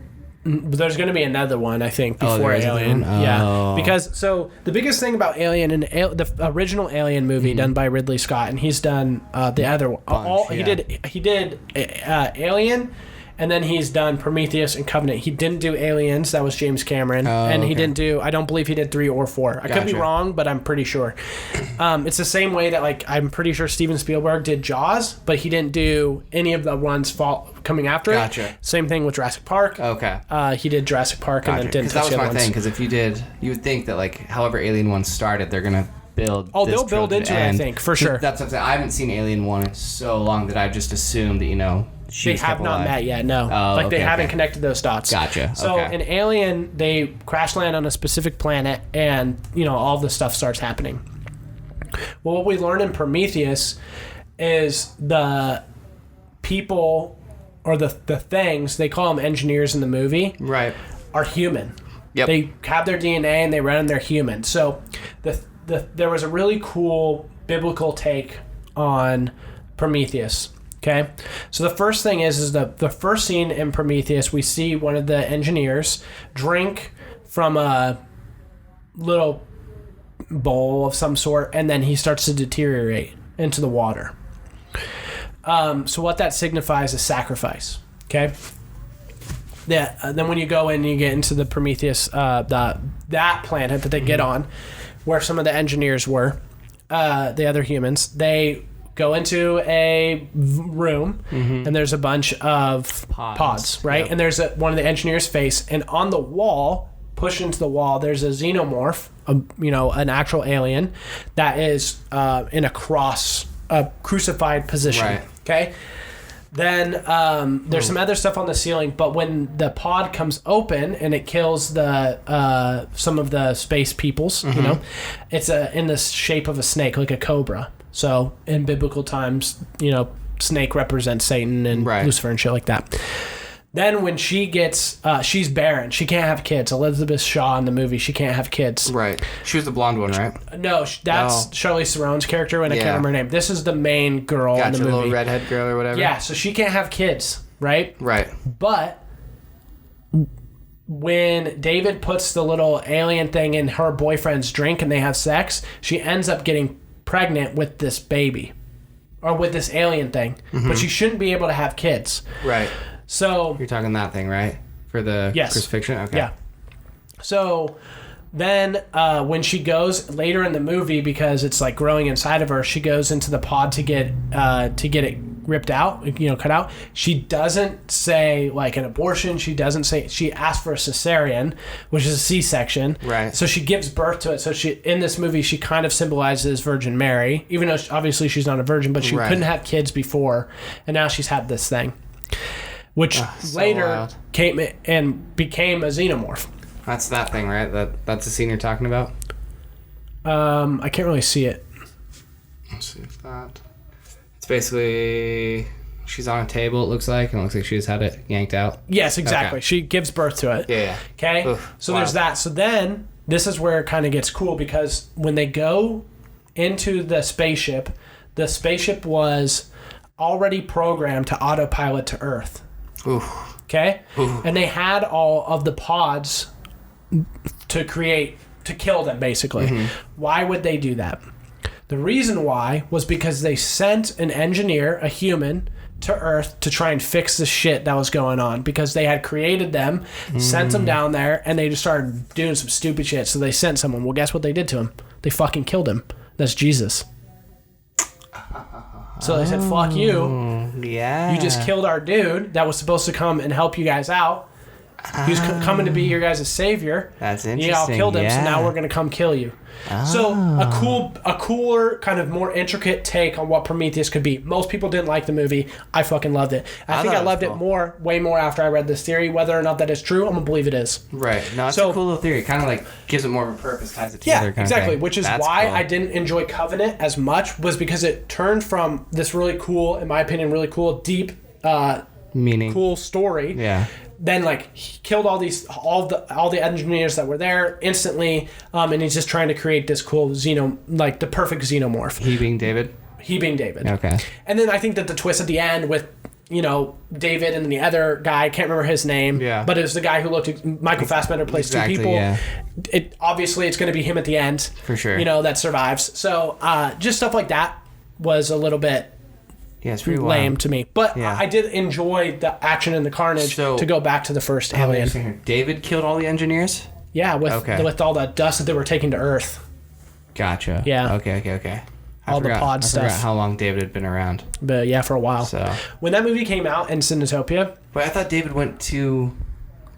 There's going to be another one, I think, before Alien. Yeah, because so the biggest thing about Alien and the original Alien movie done by Ridley Scott, and he's done the other one. He did Alien. And then he's done Prometheus and Covenant. He didn't do Aliens. That was James Cameron. And he didn't do... I don't believe he did 3 or 4. I could be wrong, but I'm pretty sure. It's the same way that, like, I'm pretty sure Steven Spielberg did Jaws, but he didn't do any of the ones coming after it. Same thing with Jurassic Park. Okay. He did Jurassic Park and then didn't touch the other ones. That was my thing, because if you would think that, like, however Alien 1 started, they're going to build they'll build into it, I think, for sure. That's what I'm saying. I haven't seen Alien 1 in so long that I've just assumed that, they have not met yet, no. They haven't connected those dots. Gotcha. So in Alien, they crash land on a specific planet, and all this stuff starts happening. Well, what we learned in Prometheus is the people or the things, they call them engineers in the movie, right, are human. Yep. They have their DNA and they run, they're human. So there was a really cool biblical take on Prometheus. Okay, so the first thing is the first scene in Prometheus, we see one of the engineers drink from a little bowl of some sort, and then he starts to deteriorate into the water. So what that signifies is sacrifice. Okay. Yeah. Then when you go in, you get into the Prometheus, that planet that they get on, where some of the engineers were, the other humans, they go into a room, and there's a bunch of pods, right? Yep. And there's one of the engineers' face, and on the wall, pushed into the wall, there's a xenomorph, an actual alien that is in a crucified position. Right. Okay. Then there's some other stuff on the ceiling, but when the pod comes open and it kills the some of the space peoples, it's in the shape of a snake, like a cobra. So in biblical times, snake represents Satan and Lucifer and shit like that. Then when she gets, she's barren. She can't have kids. Elizabeth Shaw in the movie, she can't have kids. Right. She was the blonde one, right? No, that's Charlize Theron's character, and I can't remember her name. This is the main girl in the movie. Little redhead girl or whatever. Yeah, so she can't have kids, right? Right. But when David puts the little alien thing in her boyfriend's drink and they have sex, she ends up getting pregnant with this baby. Or with this alien thing. But she shouldn't be able to have kids. Right. So you're talking that thing, right? For the crucifixion? Okay. Yeah. So then when she goes later in the movie, because it's like growing inside of her, she goes into the pod to get it ripped out, cut out. She doesn't say like an abortion. She doesn't say, she asks for a cesarean, which is a C-section. Right. So she gives birth to it. So she, in this movie, she kind of symbolizes Virgin Mary, even though obviously she's not a virgin, but she couldn't have kids before. And now she's had this thing, which later came and became a xenomorph. That's that thing, right? That's the scene you're talking about? I can't really see it. Let's see if that... It's basically... She's on a table, it looks like, and it looks like she just had it yanked out. Yes, exactly. Okay. She gives birth to it. Yeah. Okay? Oof, so there's that. So then, this is where it kind of gets cool, because when they go into the spaceship was already programmed to autopilot to Earth. Oof. Okay? Oof. And they had all of the pods to kill them, basically. Mm-hmm. Why would they do that? The reason why was because they sent an engineer, a human, to Earth to try and fix the shit that was going on, because they had created them, sent them down there, and they just started doing some stupid shit. So they sent someone. Well, guess what they did to him? They fucking killed him. That's Jesus. So they said, fuck you. Yeah. You just killed our dude that was supposed to come and help you guys out. He was coming to be your guys' savior. That's interesting. You all killed him, so now we're going to come kill you. Oh. So a cooler, kind of more intricate take on what Prometheus could be. Most people didn't like the movie. I fucking loved it. I think I loved it way more after I read this theory. Whether or not that is true, I'm going to believe it is. Right. No, it's a cool little theory. It kind of like gives it more of a purpose, ties it together. Yeah, exactly. Which is why I didn't enjoy Covenant as much, was because it turned from this really cool, in my opinion, really cool, deep, meaning, cool story. Yeah. Then he killed all the engineers that were there instantly, and he's just trying to create this cool the perfect xenomorph. He being David. Okay. And then I think that the twist at the end with David and then the other guy, I can't remember his name. Yeah. But it was the guy who Michael Fassbender plays two people. Yeah. Obviously it's going to be him at the end. For sure. That survives. So just stuff like that was a little bit. Yeah, it's pretty lame wild to me. But I did enjoy the action and the carnage to go back to the first Alien. David killed all the engineers? Yeah, with all the dust that they were taking to Earth. Gotcha. Yeah. Okay. All the pod stuff. I forgot how long David had been around. But yeah, for a while. So when that movie came out in Cinetopia... But I thought David went to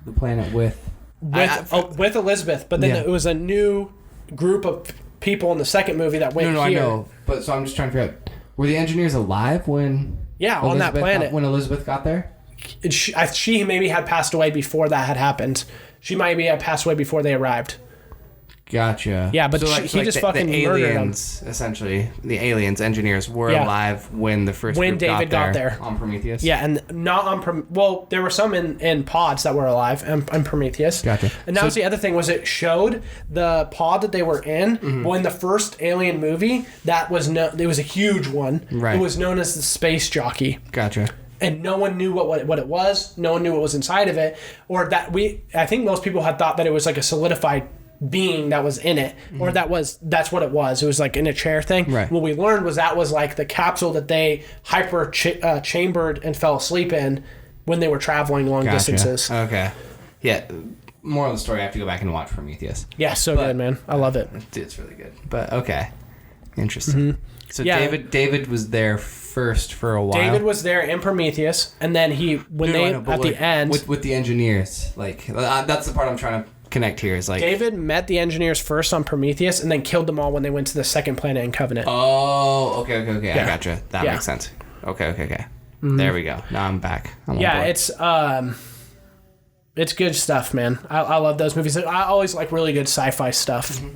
the planet with Elizabeth, but then it was a new group of people in the second movie that went here. I know. But so I'm just trying to figure out... Were the engineers alive when... Yeah, on that planet. When Elizabeth got there? She maybe had passed away before that had happened. She maybe had passed away before they arrived. Gotcha. Yeah, but he just fucking the murdered aliens, them. Essentially, the aliens, engineers, were alive when the first when group David got there on Prometheus. Yeah, and not on well, there were some in pods that were alive on Prometheus. Gotcha. And that was the other thing, was it showed the pod that they were in. Mm-hmm. Well, in the first Alien movie, it was a huge one. Right. It was known as the Space Jockey. Gotcha. And no one knew what it was. No one knew what was inside of it, or I think most people had thought that it was like a solidified being that was in it, or that's what it was. It was like in a chair thing. Right. What we learned was that was like the capsule that they chambered and fell asleep in when they were traveling long distances. Okay. Yeah. More of the story, I have to go back and watch Prometheus. Yeah, good, man. I love it. It's really good. But okay. Interesting. Mm-hmm. So David was there first for a while. David was there in Prometheus, and then the end with the engineers, like that's the part I'm trying to connect here, is like David met the engineers first on Prometheus and then killed them all when they went to the second planet in Covenant. Oh, okay. Yeah. I gotcha. That makes sense. Okay. Mm-hmm. There we go. Now I'm back. It's good stuff, man. I love those movies. I always like really good sci-fi stuff. Mm-hmm.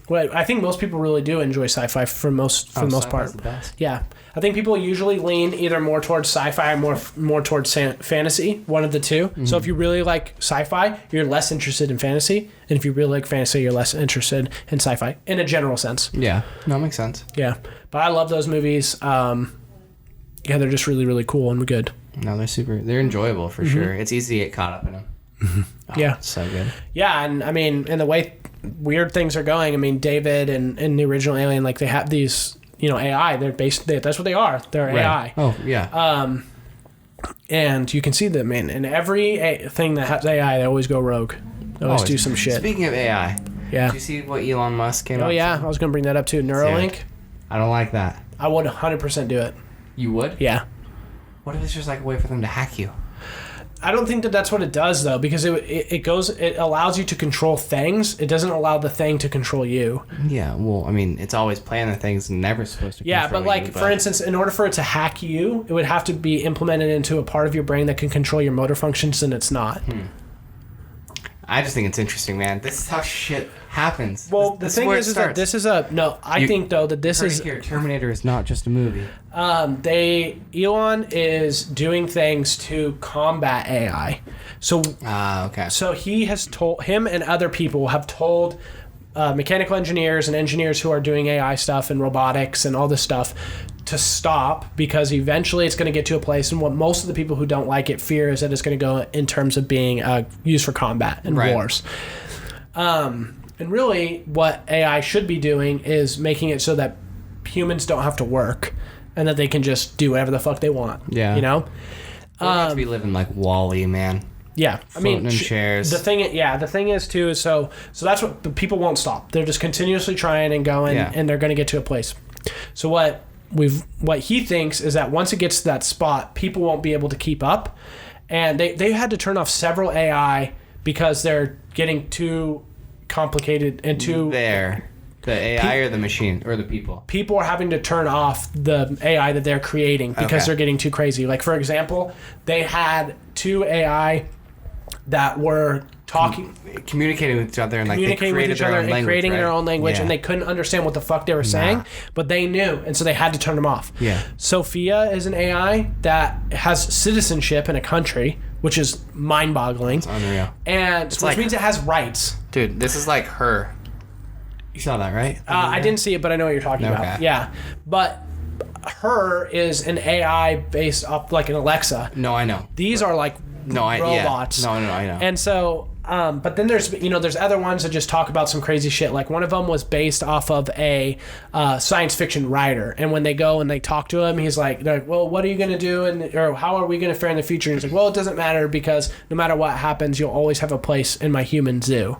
Well, I think most people really do enjoy sci-fi for the most part. The best. Yeah. I think people usually lean either more towards sci-fi or more towards fantasy, one of the two. Mm-hmm. So if you really like sci-fi, you're less interested in fantasy. And if you really like fantasy, you're less interested in sci-fi, in a general sense. Yeah. No, it makes sense. Yeah. But I love those movies. They're just really, really cool and good. No, they're enjoyable for sure. It's easy to get caught up in them. Mm-hmm. Oh, yeah. So good. Yeah, and I mean, and the way weird things are going, I mean, David and the original Alien, like they have these... AI, they're basically, that's what they are. They're right. AI. Oh, yeah. And you can see them in every thing that has AI, they always go rogue. They always do some shit. Speaking of AI, yeah. Did you see what Elon Musk came out? Oh, yeah. I was going to bring that up, too. Neuralink. I don't like that. I would 100% do it. You would? Yeah. What if it's just like a way for them to hack you? I don't think that that's what it does, though, because it allows you to control things. It doesn't allow the thing to control you. Yeah, well, I mean, it's always planning things and never supposed to control but like, for instance, in order for it to hack you, it would have to be implemented into a part of your brain that can control your motor functions, and it's not. I just think it's interesting, man. This is how shit happens. Well, the thing is that this is I think, though, that this is... Terminator is not just a movie. Elon is doing things to combat AI. So, okay. So he has him and other people have told mechanical engineers and engineers who are doing AI stuff and robotics and all this stuff to stop, because eventually it's going to get to a place, and what most of the people who don't like it fear is that it's going to go in terms of being used for combat and wars. And really what AI should be doing is making it so that humans don't have to work and that they can just do whatever the fuck they want. Yeah. You know? We're about to be living like WALL-E, man. Yeah. Floating in chairs. The thing is too, so that's what the people won't stop. They're just continuously trying and going, and they're going to get to a place. So what he thinks is that once it gets to that spot, people won't be able to keep up, and they had to turn off several AI because they're getting too complicated and too... The AI or the machine or the people? People are having to turn off the AI that they're creating because they're getting too crazy. Like, for example, they had 2 AI that were communicating with each other, and like they created their own language, creating their own language, and they couldn't understand what the fuck they were saying, but they knew, and so they had to turn them off. Yeah. Sophia is an AI that has citizenship in a country, which is mind-boggling. It's unreal. And which means it has rights. Dude, this is like her. You saw that, right? I didn't see it, but I know what you're talking about. Yeah. But her is an AI based off like an Alexa. No, I know. These are like robots. Yeah. No, I know. And so, but then there's other ones that just talk about some crazy shit. Like one of them was based off of a science fiction writer. And when they go and they talk to him, they're like, well, what are you going to do? Or how are we going to fare in the future? And he's like, well, it doesn't matter, because no matter what happens, you'll always have a place in my human zoo.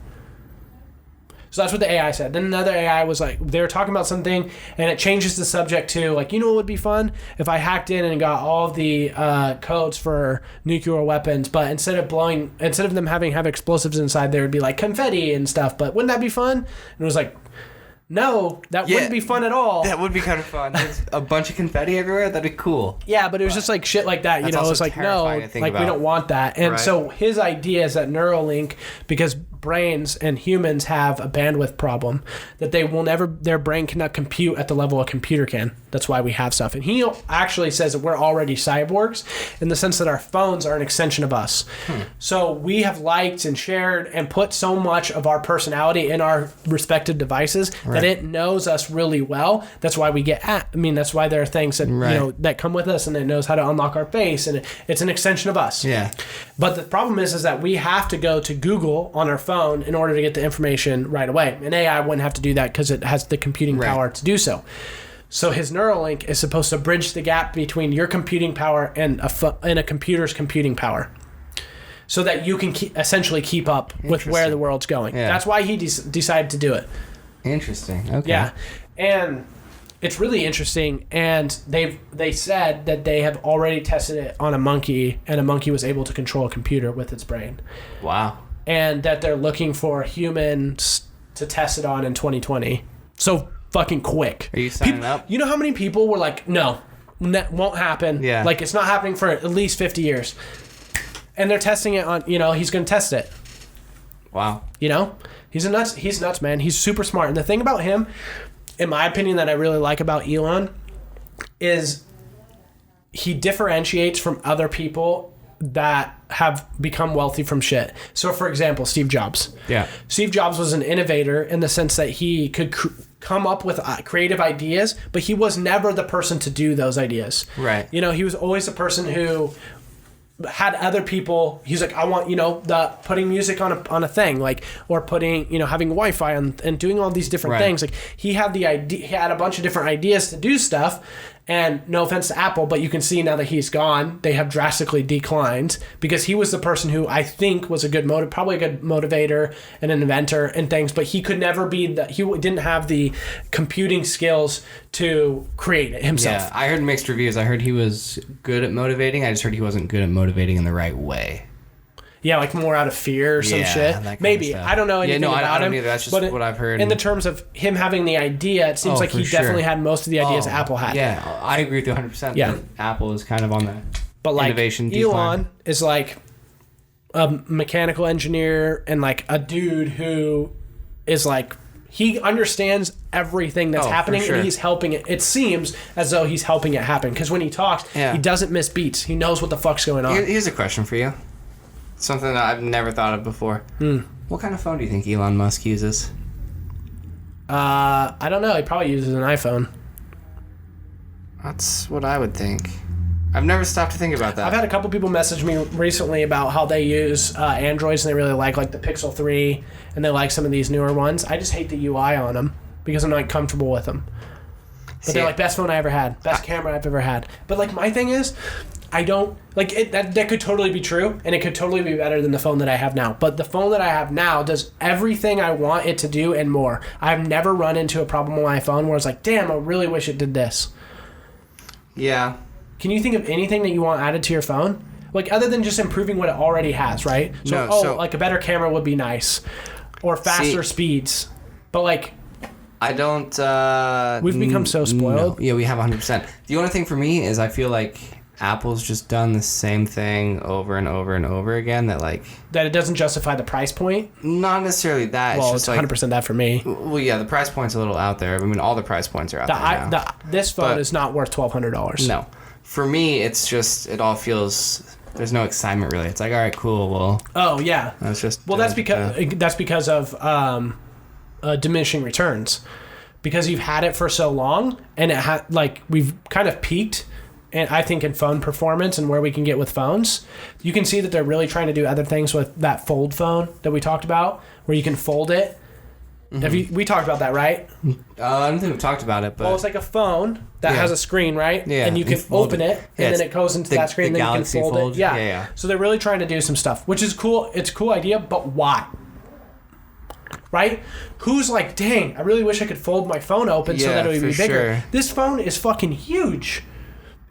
So that's what the AI said. Then another AI was like, they were talking about something, and it changes the subject to, like, what would be fun? If I hacked in and got all the codes for nuclear weapons, but instead of them have explosives inside, there would be like confetti and stuff. But wouldn't that be fun? And it was like, no, that wouldn't be fun at all. That would be kind of fun. There's a bunch of confetti everywhere. That'd be cool. Yeah, but it was just like shit like that. It was like, no, like we don't want that. And so his idea is that Neuralink, because brains and humans have a bandwidth problem, that their brain cannot compute at the level a computer can. That's why we have stuff. And he actually says that we're already cyborgs in the sense that our phones are an extension of us. So we have liked and shared and put so much of our personality in our respective devices that it knows us really well. That's why we that's why there are things that that come with us, and it knows how to unlock our face, and it's an extension of us. Yeah. But the problem is that we have to go to Google on our phone in order to get the information right away. And AI wouldn't have to do that because it has the computing power to do so. So his Neuralink is supposed to bridge the gap between your computing power and a computer's computing power, so that you can essentially keep up with where the world's going. Yeah. That's why he decided to do it. Interesting. Okay. Yeah, and it's really interesting. And they said that they have already tested it on a monkey, and a monkey was able to control a computer with its brain. Wow. And that they're looking for humans to test it on in 2020. So fucking quick. Are you signing up? You know how many people were like, no, that won't happen. Yeah. Like, it's not happening for at least 50 years. And they're testing it on, he's going to test it. Wow. He's nuts, man. He's super smart. And the thing about him, in my opinion, that I really like about Elon is he differentiates from other people that have become wealthy from shit. So, for example, Steve Jobs. Yeah. Steve Jobs was an innovator in the sense that he could come up with creative ideas, but he was never the person to do those ideas. Right. He was always the person who had other people. He's like, I want, the putting music on a thing, like, or putting, having Wi-Fi and doing all these different things. Like, he had the idea. He had a bunch of different ideas to do stuff. And no offense to Apple, but you can see now that he's gone, they have drastically declined because he was the person who I think was probably a good motivator and an inventor and things, but he could never be he didn't have the computing skills to create it himself. Yeah, I heard mixed reviews. I heard he was good at motivating. I just heard he wasn't good at motivating in the right way. Yeah, like more out of fear or some shit. Maybe. I don't know anything about him. Either. That's just what I've heard. In the terms of him having the idea, it seems like he definitely had most of the ideas Apple had. Yeah, I agree with you 100%. Yeah. Apple is kind of on the innovation Elon is like a mechanical engineer and like a dude who is like, he understands everything that's happening and he's helping it. It seems as though he's helping it happen because when he talks, he doesn't miss beats. He knows what the fuck's going on. Here's a question for you. Something that I've never thought of before. What kind of phone do you think Elon Musk uses? I don't know. He probably uses an iPhone. That's what I would think. I've never stopped to think about that. I've had a couple people message me recently about how they use Androids and they really like the Pixel 3 and they like some of these newer ones. I just hate the UI on them because I'm not comfortable with them. But they're like, best phone I ever had. Best camera I've ever had. But like my thing is, I don't like it. That could totally be true, and it could totally be better than the phone that I have now. But the phone that I have now does everything I want it to do and more. I've never run into a problem with my phone where it's like, damn, I really wish it did this. Yeah. Can you think of anything that you want added to your phone? Like other than just improving what it already has, right? So, like a better camera would be nice, or faster speeds. But like, I don't. We've become so spoiled. No. Yeah, we have 100%. The only thing for me is I feel like Apple's just done the same thing over and over and over again that it doesn't justify the price point. Not necessarily that. Well, it's 100% that for me. Well, yeah, the price point's a little out there. I mean, all the price points are out there now. This phone is not worth $1,200. No, for me, it's just it all feels. There's no excitement really. It's like, all right, cool. Well. Oh yeah. That's just. Well, that's because of diminishing returns, because you've had it for so long, and we've kind of peaked. And I think in phone performance and where we can get with phones, you can see that they're really trying to do other things with that fold phone that we talked about, where you can fold it. Mm-hmm. We talked about that, right? I don't think we talked about it, but... Well, it's like a phone that has a screen, right? Yeah. And you can open it, and then it goes into that screen, and then you can fold it. Yeah. So they're really trying to do some stuff, which is cool. It's a cool idea, but why? Right? Who's like, dang, I really wish I could fold my phone open so that it would be bigger. Sure. This phone is fucking huge.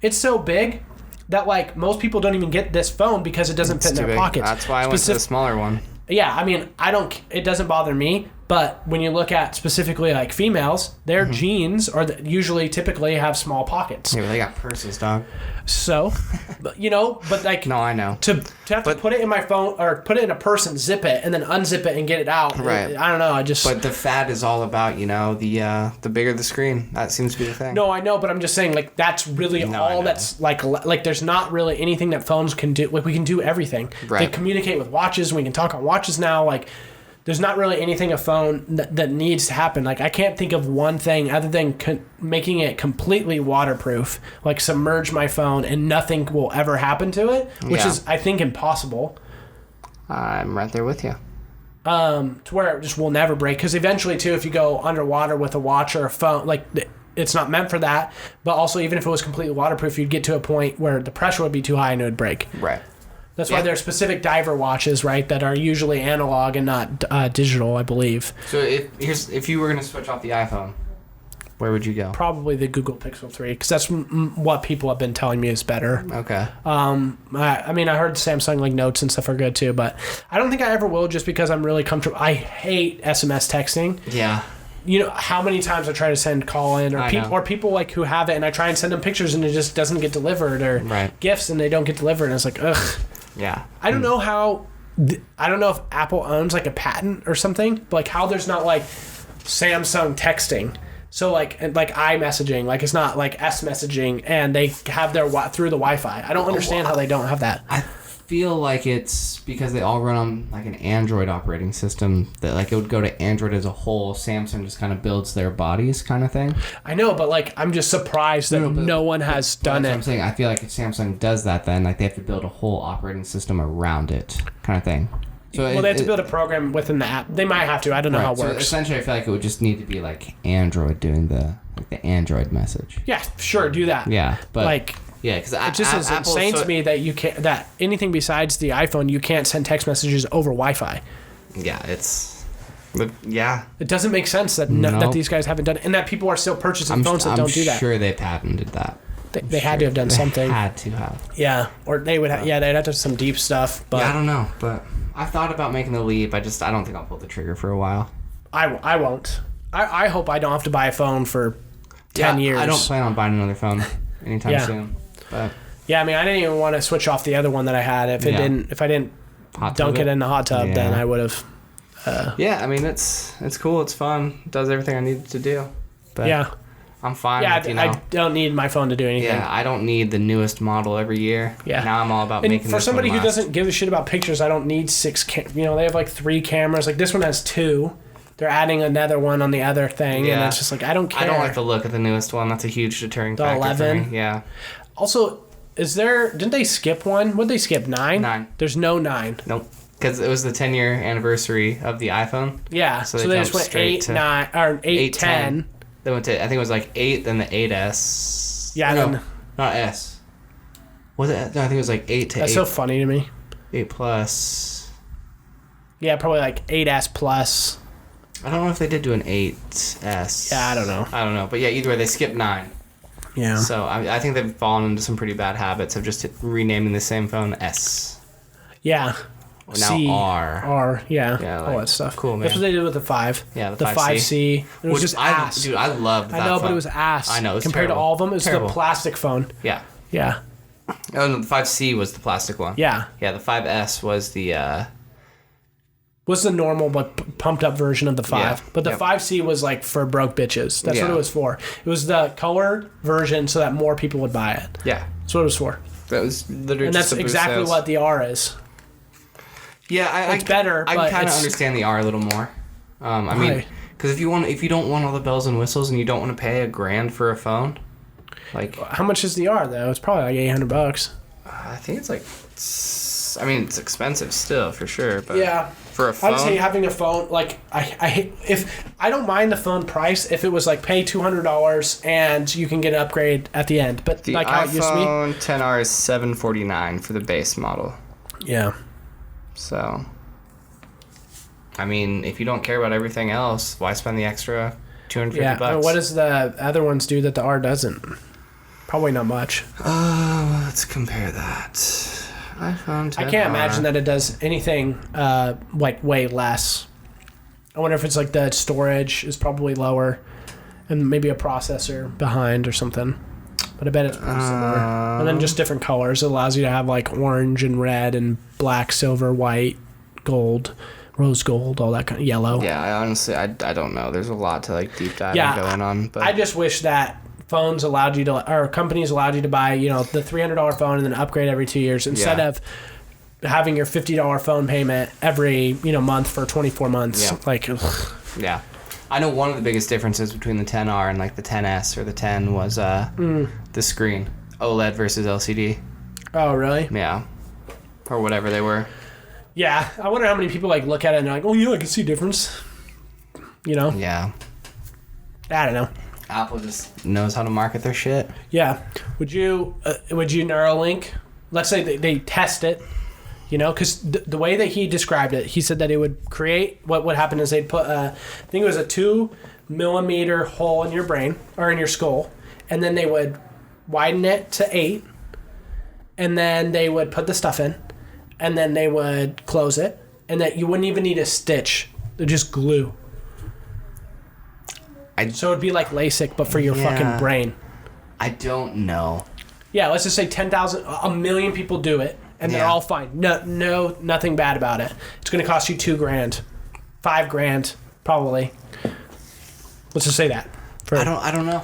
It's so big that like most people don't even get this phone because it doesn't fit in their pockets. That's why I went to the smaller one. Yeah, I mean, it doesn't bother me, but when you look at specifically like females, their jeans typically have small pockets. Yeah, well, they got purses, dog. So, but like... No, I know. To have to put it in my phone, or put it in a purse and zip it, and then unzip it and get it out. Right. I don't know, But the fad is all about, the bigger the screen. That seems to be the thing. No, I know, but I'm just saying, like, that's really all that's, like, there's not really anything that phones can do. Like, we can do everything. Right. They communicate with watches, and we can talk on watches now, like... There's not really anything a phone that needs to happen. Like, I can't think of one thing other than making it completely waterproof. Like, submerge my phone and nothing will ever happen to it, which is, I think, impossible. I'm right there with you. To where it just will never break. Because eventually, too, if you go underwater with a watch or a phone, like, it's not meant for that. But also, even if it was completely waterproof, you'd get to a point where the pressure would be too high and it would break. Right. That's why there are specific diver watches, right, that are usually analog and not digital, I believe. So if you were going to switch off the iPhone, where would you go? Probably the Google Pixel 3, because that's what people have been telling me is better. Okay. I mean, I heard Samsung Notes and stuff are good too, but I don't think I ever will just because I'm really comfortable. I hate SMS texting. Yeah. You know how many times I try to send call in or people like who have it, and I try and send them pictures and it just doesn't get delivered, or gifts and they don't get delivered, and it's like, ugh. Yeah. I don't know how... I don't know if Apple owns like a patent or something, but like how there's not like Samsung texting. So like iMessaging, like it's not like S messaging, and they have their through the Wi-Fi. I don't understand how they don't have that. I feel like it's because they all run on like an Android operating system that like it would go to Android as a whole. Samsung just kind of builds their bodies kind of thing. I know, but like I'm just surprised that no one has done it. I'm saying I feel like if Samsung does that, then like they have to build a whole operating system around it, kind of thing. So they have to build a program within the app. They might have to. I don't know how it works. So essentially, I feel like it would just need to be like Android doing the like the Android message. Yeah, sure, do that. Yeah, but like, yeah, because it just is insane to me that you can't, that anything besides the iPhone, you can't send text messages over Wi-Fi. Yeah, yeah. It doesn't make sense that that these guys haven't done it, and that people are still purchasing phones that don't do that. I'm sure they patented that. They had to have done something. They had to have. Yeah, or they would. They'd have to have some deep stuff. But yeah, I don't know. But I thought about making the leap. I don't think I'll pull the trigger for a while. I won't. I hope I don't have to buy a phone for 10 years. I don't plan on buying another phone anytime soon. But yeah, I mean, I didn't even want to switch off the other one that I had. If I didn't dunk it in the hot tub, then I would have. Yeah, I mean, it's cool. It's fun. It does everything I need to do. But yeah. I'm fine. Yeah, with, I don't need my phone to do anything. Yeah, I don't need the newest model every year. Yeah. Now I'm all about making. For somebody who doesn't give a shit about pictures, I don't need 6. They have like 3 cameras. Like this one has 2. They're adding another one on the other thing, and it's just like I don't care. I don't like the look of the newest one. That's a huge deterring factor 11. for me. Yeah. Also, didn't they skip one? Would they skip 9? 9. There's no 9. Nope. Because it was the 10-year anniversary of the iPhone. Yeah. So they just went 8, 9, or 8, 10. They went to, I think it was like 8, then the 8S. Yeah, no, not S. Was it? No, I think it was like 8 to 8. That's so funny to me. 8 plus. Yeah, probably like 8S plus. I don't know if they did do an 8S. Yeah, I don't know. But yeah, either way, they skipped 9. Yeah. So I think they've fallen into some pretty bad habits of just renaming the same phone S. Yeah. Now C, R. Yeah, all that stuff. Cool, man. That's what they did with the 5. Yeah, the 5C. It was just ass. Dude, I loved that I know, phone. but it was ass. I know, it's compared terrible. to all of them, it was Terrible. the plastic phone. Yeah. Yeah. Oh, no, the 5C was the plastic one. Yeah. Yeah, the 5S was the... was the normal but pumped up version of the 5. Yeah. But the 5C was like for broke bitches. That's what it was for. It was the colored version so that more people would buy it. Yeah. That's what it was for. That was literally and just that's exactly sales. what the R is. Yeah, it's better. I kind of understand the R a little more. I mean, because if you don't want all the bells and whistles and you don't want to pay $1,000 for a phone, like how much is the R though? It's probably like $800. I think it's like, I mean, it's expensive still for sure, but yeah, for a phone, I'd say having a phone like if I don't mind the phone price if it was like pay $200 and you can get an upgrade at the end, but the like how it used to be. iPhone XR is $749 for the base model. Yeah. So, I mean, if you don't care about everything else, why spend the extra $250? Yeah. What does the other ones do that the R doesn't? Probably not much. Let's compare that. iPhone XR. I can't imagine that it does anything like way less. I wonder if it's like the storage is probably lower and maybe a processor behind or something. But I bet it's pretty similar. And then just different colors. It allows you to have like orange and red and black, silver, white, gold, rose gold, all that kind of yellow. Yeah, I honestly, I don't know. There's a lot to like deep dive going on. But I just wish that phones allowed you to, or companies allowed you to buy, the $300 phone and then upgrade every 2 years instead of having your $50 phone payment every, month for 24 months. Yeah. Like, ugh. Yeah. I know one of the biggest differences between the 10R and like the 10S or the 10 was the screen. OLED versus LCD. Oh, really? Yeah. Or whatever they were. Yeah. I wonder how many people like look at it and they're like, oh, yeah, I can see difference. Yeah. I don't know. Apple just knows how to market their shit. Yeah. Would you Neuralink? Let's say they test it. Because the way that he described it, he said that it would create, what would happen is they'd put, I think it was a 2 millimeter hole in your brain, or in your skull, and then they would widen it to 8, and then they would put the stuff in, and then they would close it, and that you wouldn't even need a stitch. They'd just glue. So it would be like LASIK, but for your fucking brain. I don't know. Yeah, let's just say 10,000, a million people do it. And they're all fine. No, nothing bad about it. It's going to cost you $2,000, $5,000, probably. Let's just say that. I don't know.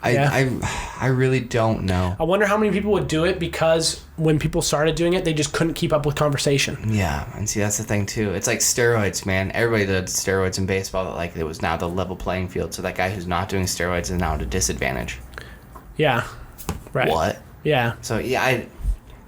I really don't know. I wonder how many people would do it because when people started doing it, they just couldn't keep up with conversation. Yeah, and see, that's the thing too. It's like steroids, man. Everybody did steroids in baseball. That like it was now the level playing field. So that guy who's not doing steroids is now at a disadvantage. Yeah. Right. What? Yeah. So yeah,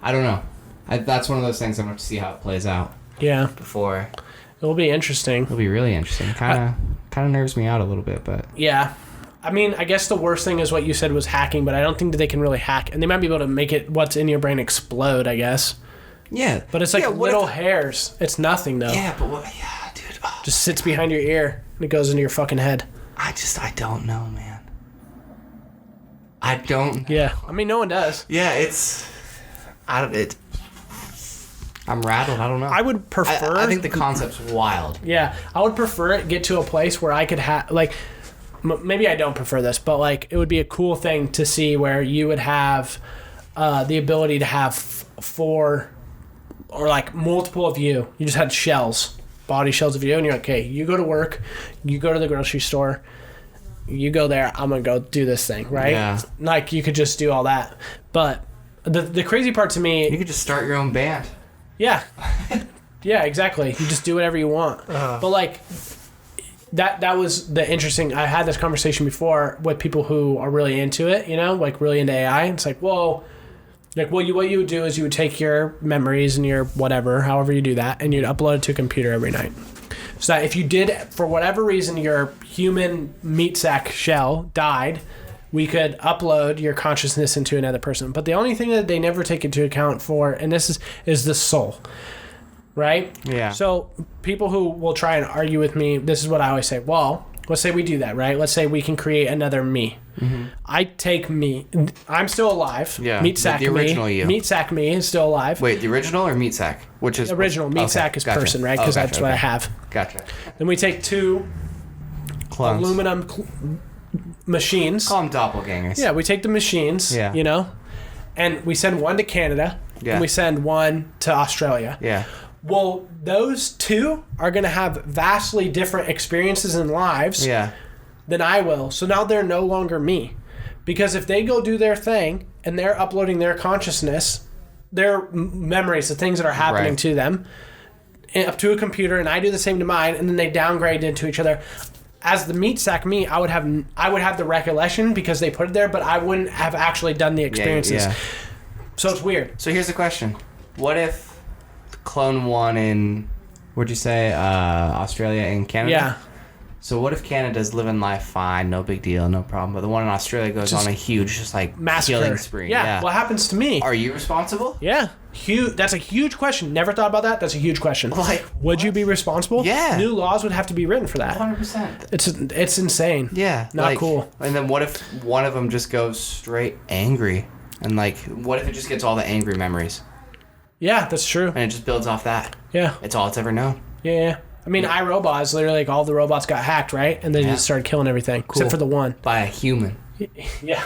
I don't know. That's one of those things I'm going to have to see how it plays out. Yeah. Before. It'll be interesting. It'll be really interesting. Kind of nerves me out a little bit, but. Yeah. I mean, I guess the worst thing is what you said was hacking, but I don't think that they can really hack. And they might be able to make it what's in your brain explode, I guess. Yeah. But it's like little hairs. It's nothing, though. Yeah, but yeah, dude. Oh, just sits behind your ear and it goes into your fucking head. I don't know, man. I don't. Yeah. I mean, no one does. Yeah, I'm rattled. I don't know. I would prefer... I think the concept's wild. Yeah. I would prefer it get to a place where I could have... Like, maybe I don't prefer this, but, like, it would be a cool thing to see where you would have the ability to have 4... or like multiple of you. You just had shells, body shells of you, and you're like, okay, you go to work, you go to the grocery store, you go there, I'm gonna go do this thing, right? Yeah. Like you could just do all that. But the crazy part to me, you could just start your own band. Yeah. Yeah, exactly. You just do whatever you want. But like that was the interesting. I had this conversation before with people who are really into it, you know, like really into AI. It's like, whoa. Like, what you would do is you would take your memories and your whatever, however you do that, and you'd upload it to a computer every night. So that if you did, for whatever reason, your human meat sack shell died, we could upload your consciousness into another person. But the only thing that they never take into account for, and this is the soul, right? Yeah. So people who will try and argue with me, this is what I always say. Well, let's say we do that, right? Let's say we can create another me. Mm-hmm. I take me. I'm still alive. Yeah. Meat sack the original me. You. Meat sack me is still alive. Wait, the original or meat sack? Which is original? Meat sack is gotcha. person, right? Because gotcha, that's what I have. Gotcha. Then we take 2 clones. Aluminum machines. Call them doppelgangers. Yeah, we take the machines. Yeah. You know, and we send one to Canada. Yeah. And we send one to Australia. Yeah. Well, those 2 are going to have vastly different experiences in lives. Yeah. Than I will. So now they're no longer me. Because if they go do their thing and they're uploading their consciousness, their memories, the things that are happening to them, up to a computer, and I do the same to mine, and then they downgrade into each other. As the meat sack me, I would have the recollection because they put it there, but I wouldn't have actually done the experiences. Yeah. So it's weird. So here's the question. What if clone 1 in, what'd you say, Australia and Canada? Yeah. So what if Canada's living life fine, no big deal, no problem, but the one in Australia goes on a huge, just like massacre. Killing spree? Yeah. What happens to me? Are you responsible? Yeah. Huge. That's a huge question. Never thought about that. That's a huge question. Like, would you be responsible? Yeah. New laws would have to be written for that. 100%. It's insane. Yeah. Not cool. And then what if one of them just goes straight angry? And like, what if it just gets all the angry memories? Yeah, that's true. And it just builds off that. Yeah. It's all it's ever known. Yeah. I mean, iRobot is literally like all the robots got hacked, right? And they just started killing everything, except for the one. By a human. Yeah.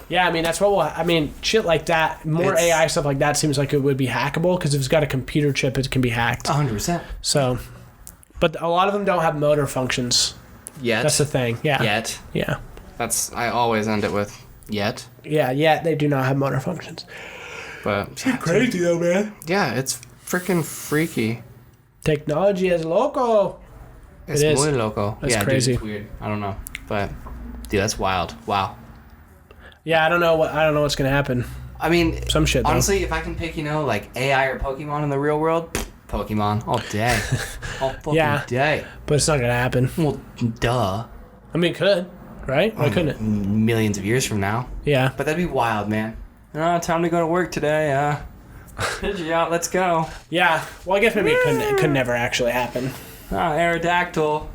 Yeah, I mean, that's what shit like that, more AI stuff like that seems like it would be hackable, because if it's got a computer chip, it can be hacked. 100%. So, but a lot of them don't have motor functions. Yet. That's the thing. Yeah. Yet. Yeah. I always end it with yet. Yeah, they do not have motor functions. But it's crazy though, man. Yeah, it's freaking freaky. Technology is loco. It's muy loco. That's crazy. Dude, it's weird. I don't know, but dude, that's wild. Wow. Yeah, I don't know what's gonna happen. I mean, some shit. Honestly, if I can pick, like AI or Pokemon in the real world, Pokemon all day, all fucking day. But it's not gonna happen. Well, duh. I mean, it could, right? Why couldn't it? Millions of years from now. Yeah. But that'd be wild, man. Time to go to work today. Yeah, let's go. Yeah. Well, I guess maybe it could never actually happen. Aerodactyl.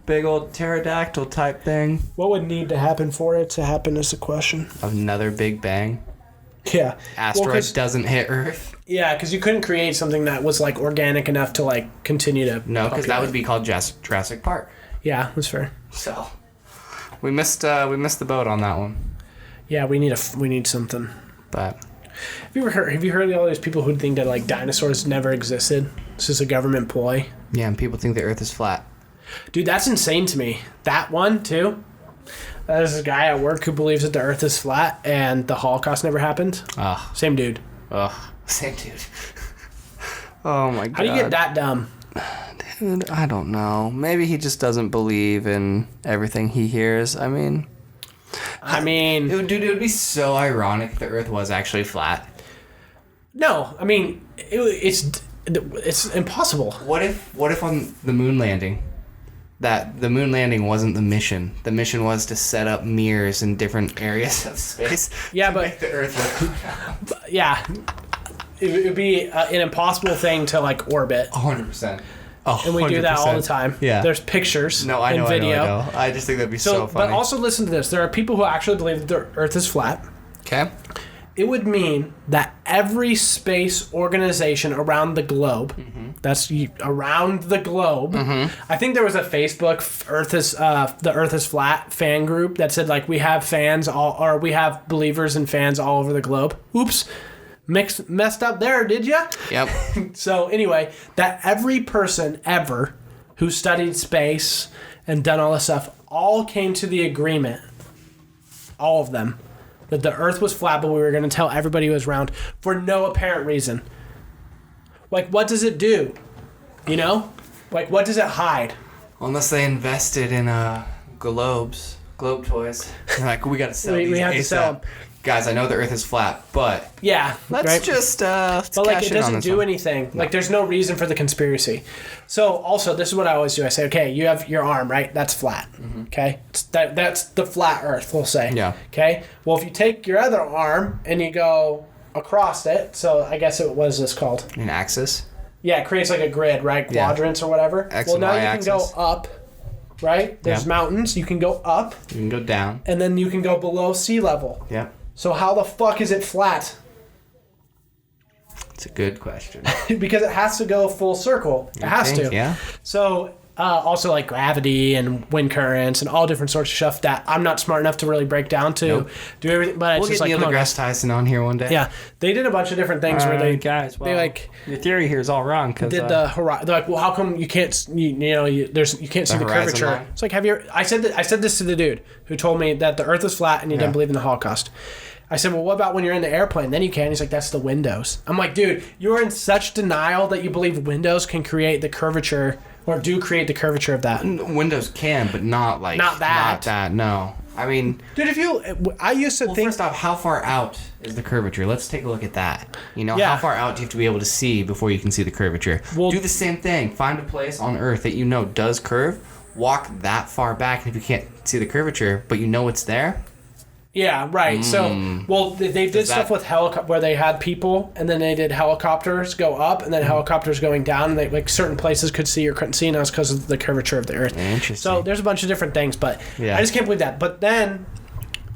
Big old pterodactyl type thing. What would need to happen for it to happen is the question. Another Big Bang. Yeah. Asteroid doesn't hit Earth. Yeah, because you couldn't create something that was like organic enough to like continue to. No, because that would be called Jurassic Park. Yeah, that's fair. So we missed the boat on that one. Yeah, we need something. But have you heard of all these people who think that like dinosaurs never existed? It's just a government ploy. Yeah, and people think the Earth is flat. Dude, that's insane to me. That one too. There's a guy at work who believes that the Earth is flat and the Holocaust never happened. Same dude. Same dude. Oh my god. How do you get that dumb? Dude, I don't know. Maybe he just doesn't believe in everything he hears. I mean, dude, it would be so ironic if the Earth was actually flat. No, I mean, it's impossible. What if on the moon landing, that the moon landing wasn't the mission. The mission was to set up mirrors in different areas of space. Yeah, to make the Earth look. Yeah, it would be an impossible thing to like orbit. 100%. And we do that all the time. Yeah. There's pictures and video. I know. I just think that'd be so funny. But also listen to this. There are people who actually believe that the Earth is flat. Okay. It would mean that every space organization around the globe, that's around the globe, I think there was a Facebook the Earth is Flat fan group that said like we have we have believers and fans all over the globe. Oops. Messed up there, did ya? Yep. So anyway, that every person ever who studied space and done all this stuff all came to the agreement, all of them, that the Earth was flat, but we were going to tell everybody it was round for no apparent reason. Like, what does it do? You know? Like, what does it hide? Unless they invested in globe toys. Like, we got to sell these we have ASAP. to sell them. Guys, I know the Earth is flat, but yeah, let's just but like it doesn't do anything. No. Like there's no reason for the conspiracy. So also, this is what I always do. I say, okay, you have your arm, right? That's flat. Okay, that's the flat Earth. We'll say. Yeah. Okay. Well, if you take your other arm and you go across it, so I guess what is this called? An axis. Yeah, it creates like a grid, right? Quadrants or whatever. X and now Y you axis. can go up. Right? There's mountains. You can go up. You can go down. And then you can go below sea level. Yeah. So how the fuck is it flat? It's a good question. Because it has to go full circle. It has to. Yeah. So also like gravity and wind currents and all different sorts of stuff that I'm not smart enough to really break down to do everything. But it's we'll just get like Neil deGrasse Tyson on here one day. Yeah, they did a bunch of different things where they guys. Well, they like your theory here is all wrong because did the horizon. They're like, well, how come you can't? You can't see the curvature. line? It's like, have you? I said this to the dude who told me that the Earth is flat and he didn't believe in the Holocaust. I said, well, what about when you're in the airplane? Then you can. He's like, that's the windows. I'm like, dude, you're in such denial that you believe windows can create the curvature or do create the curvature of that. Windows can, but not like... Not that. Not that, no. I mean... Dude, I used to think... First off, how far out is the curvature? Let's take a look at that. You know, Yeah. how far out do you have to be able to see before you can see the curvature? Well- do the same thing. Find a place on Earth that you know does curve. Walk that far back, and if you can't see the curvature, but you know it's there... Yeah, right. So, well, they did stuff with where they had people, and then they did helicopters go up, and then helicopters going down, and they like certain places could see or couldn't see, and that's because of the curvature of the Earth. Interesting. So there's a bunch of different things, but I just can't believe that. But then,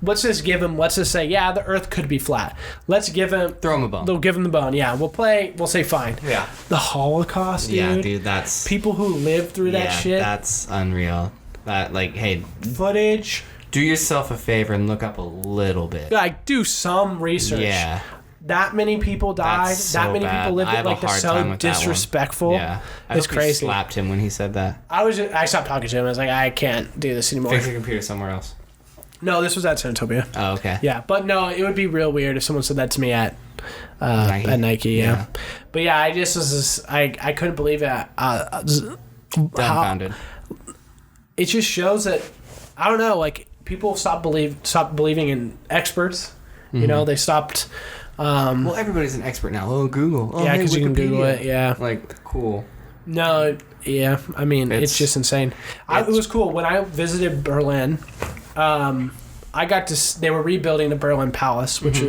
let's just say, yeah, the Earth could be flat. Let's give him... Throw him a bone. They'll give him the bone, yeah. We'll say fine. Yeah. The Holocaust, dude. Yeah, dude, that's... People who lived through that shit. That's unreal. That, like, hey... Footage... Do yourself a favor and look up a little bit. Like, do some research. Yeah. That many people died. That's so that many bad. people lived I it. have a Like, they're hard so time with that one. disrespectful. Yeah. It's crazy. I slapped him when he said that. I stopped talking to him. I was like, I can't do this anymore. Fix your computer somewhere else. No, this was at Centopia. Oh, okay. Yeah, but no, it would be real weird if someone said that to me at Nike. Yeah. But yeah, I just was. I couldn't believe it. Dumbfounded. It just shows that I don't know. Like, people stopped believing in experts. You know, they stopped. Well, everybody's an expert now. Oh, Google. Oh, Yeah, hey, because you can Google Wikipedia. it. Yeah. Like, cool. No, yeah. I mean, it's just insane. It was cool when I visited Berlin. I got to. They were rebuilding the Berlin Palace, which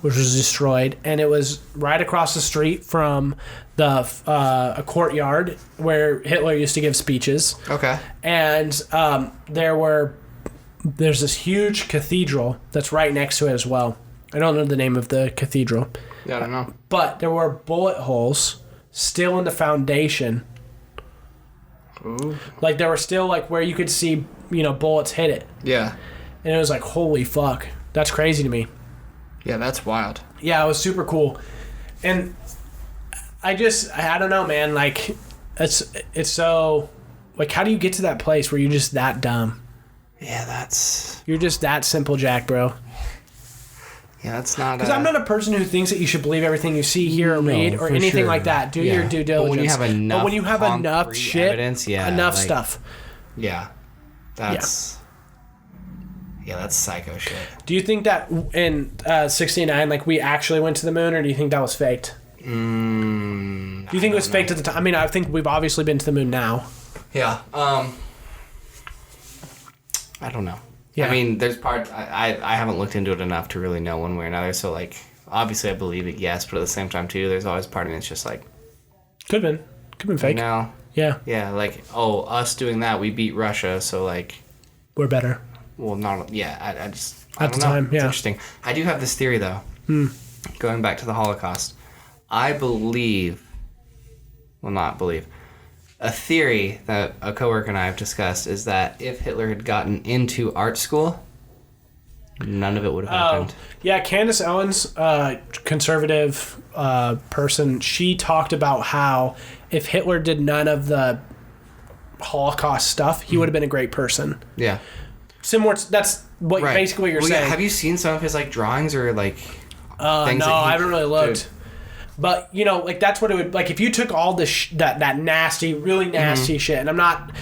was destroyed, and it was right across the street from a courtyard where Hitler used to give speeches. Okay. And there's this huge cathedral that's right next to it as well. I don't know the name of the cathedral. Yeah, I don't know. But there were bullet holes still in the foundation. Ooh. Like, there were still, like, where you could see, bullets hit it. Yeah. And it was like, holy fuck. That's crazy to me. Yeah, that's wild. Yeah, it was super cool. And I don't know, man. Like, it's so... Like, how do you get to that place where you're just that dumb? Yeah, You're just that simple, Jack, bro. Yeah, that's not... Because I'm not a person who thinks that you should believe everything you see, hear, or read, or anything like that. Do your due diligence. But when you have enough shit, evidence, enough stuff. Yeah. That's... Yeah, that's psycho shit. Do you think that in 69, like, we actually went to the moon, or do you think that was faked? Do you think it was faked at the time? I mean, I think we've obviously been to the moon now. Yeah. I don't know. Yeah. I mean, there's parts I haven't looked into it enough to really know one way or another. So like, obviously I believe it, yes, but at the same time too, there's always part of me that's just like, could have been fake. No. Yeah. Yeah, like, oh, us doing that, we beat Russia, so like, we're better. well, not yeah. I just At don't the know. time, It's yeah. interesting. I do have this theory though. Going back to the Holocaust, I believe. Well, not believe. A theory that a coworker and I have discussed is that if Hitler had gotten into art school, none of it would have happened. Yeah, Candace Owens, conservative person, she talked about how if Hitler did none of the Holocaust stuff, he would have been a great person. Yeah. Similar. That's what Right. basically what you're Well, saying. yeah, have you seen some of his like drawings or like things? No, that I haven't really looked. Dude. But you know, like that's what it would like if you took all this that nasty, really nasty shit. And I'm not.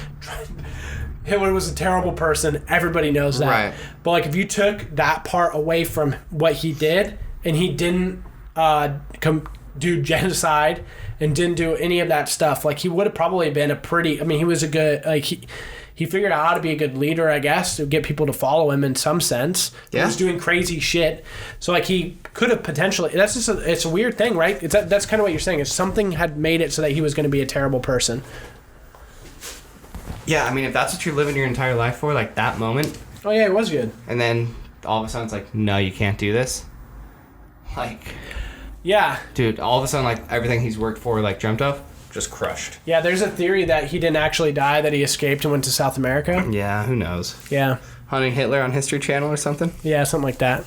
Hitler was a terrible person. Everybody knows that. Right. But like if you took that part away from what he did, and he didn't do genocide and didn't do any of that stuff, like he would have probably been a pretty. I mean, he was a good like he figured out how to be a good leader, I guess, to get people to follow him in some sense. Yeah. He was doing crazy shit. So like he could have potentially. That's just it's a weird thing, right? That's kind of what you're saying. Is something had made it so that he was going to be a terrible person. Yeah, I mean, if that's what you're living your entire life for, like that moment, Oh yeah, it was good. and then all of a sudden it's like, no, you can't do this. Like, Yeah. dude, all of a sudden, like everything he's worked for, like dreamt of, just crushed. Yeah, there's a theory that he didn't actually die, that he escaped and went to South America. Yeah, who knows? Yeah. Hunting Hitler on History Channel or something? Yeah, something like that.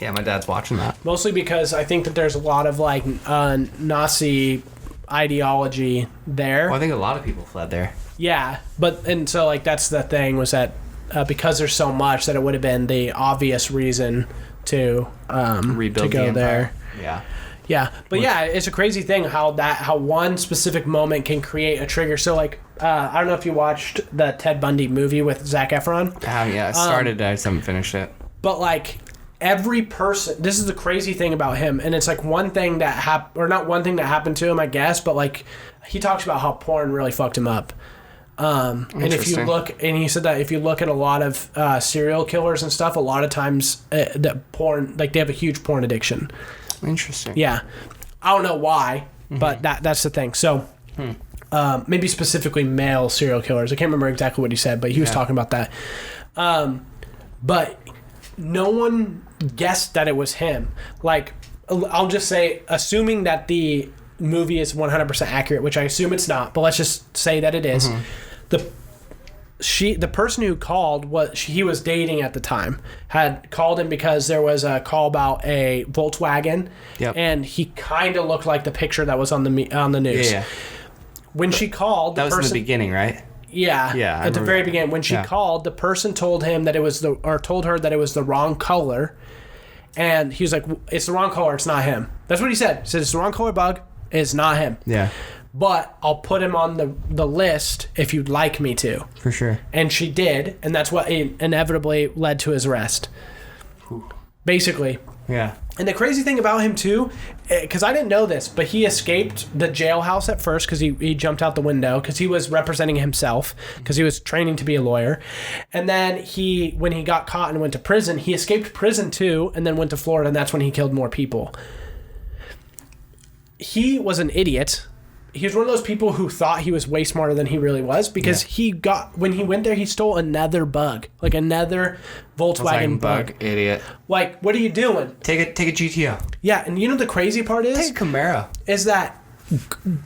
Yeah, my dad's watching that. Mostly because I think that there's a lot of like Nazi ideology there. Well, I think a lot of people fled there. Yeah, and so like that's the thing, was that because there's so much, that it would have been the obvious reason to Rebuild to go the there. empire. Yeah. Yeah, but yeah, it's a crazy thing how one specific moment can create a trigger. So like, I don't know if you watched the Ted Bundy movie with Zac Efron. Yeah, I started, I just haven't finished it. But like every person, this is the crazy thing about him, and it's like one thing that or not one thing that happened to him, I guess, but like he talks about how porn really fucked him up. And if you look, and he said that if you look at a lot of serial killers and stuff, a lot of times the porn, like they have a huge porn addiction. Interesting. Yeah, I don't know why, but that's the thing. So maybe specifically male serial killers. I can't remember exactly what he said, but he was talking about that. But no one guessed that it was him. Like, I'll just say, assuming that the movie is 100% accurate, which I assume it's not, but let's just say that it is. The person who called, he was dating at the time, had called him because there was a call about a Volkswagen, and he kind of looked like the picture that was on the news. Yeah. When she called, That was in the beginning, right? Yeah, Yeah, at the very beginning, when she called, the person told him that told her that it was the wrong color, and he was like, "It's the wrong color. It's not him." That's what he said. He said, "It's the wrong color, bug. It's not him." Yeah. But I'll put him on the list if you'd like me to. For sure. And she did, and that's what inevitably led to his arrest. Basically. Yeah. And the crazy thing about him too, because I didn't know this, but he escaped the jailhouse at first because he jumped out the window because he was representing himself because he was training to be a lawyer. And then when he got caught and went to prison, he escaped prison too and then went to Florida, and that's when he killed more people. He was an idiot. He was one of those people who thought he was way smarter than he really was, because when he went there, he stole another bug, like another Volkswagen bug. Idiot. Like, what are you doing? Take a GTO. Yeah, and you know the crazy part is? Take a Camaro. Is that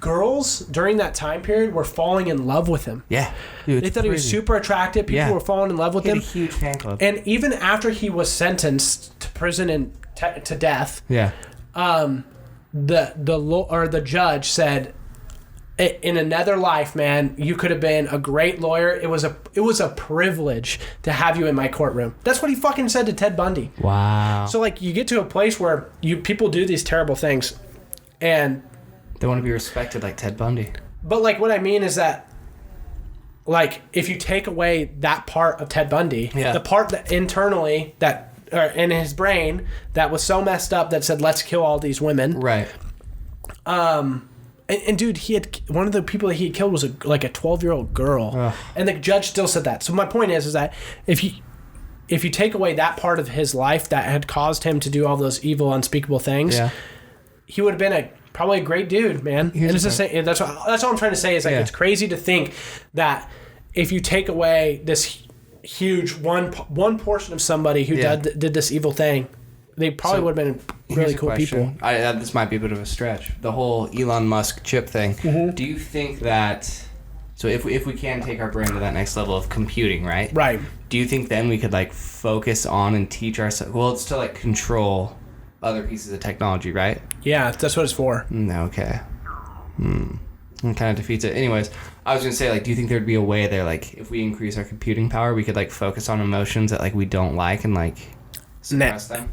girls during that time period were falling in love with him. Yeah. Dude, they thought he was super attractive. People were falling in love with him. He had a huge fan club. And even after he was sentenced to prison and to death, the judge said, in another life, man, you could have been a great lawyer. It was a privilege to have you in my courtroom. That's what he fucking said to Ted Bundy. Wow. So like, you get to a place where people do these terrible things, and they want to be respected like Ted Bundy. But like, what I mean is that, like, if you take away that part of Ted Bundy, the part that internally or in his brain that was so messed up that said, let's kill all these women, right? And dude, he had one of the people that he had killed was like a 12-year-old girl, and the judge still said that. So my point is that if you take away that part of his life that had caused him to do all those evil, unspeakable things, he would have been probably a great dude, man. And it's the same. That's all I'm trying to say is like it's crazy to think that if you take away this huge one portion of somebody who did this evil thing, they probably would have been really cool people. This might be a bit of a stretch. The whole Elon Musk chip thing. Mm-hmm. Do you think that... So if we can take our brain to that next level of computing, right? Right. Do you think then we could like focus on and teach ourselves... Well, it's to like control other pieces of technology, right? Yeah, that's what it's for. Okay. It kind of defeats it. Anyways, I was going to say, like, do you think there'd be a way there, like, if we increase our computing power, we could like focus on emotions that like we don't like and like suppress them?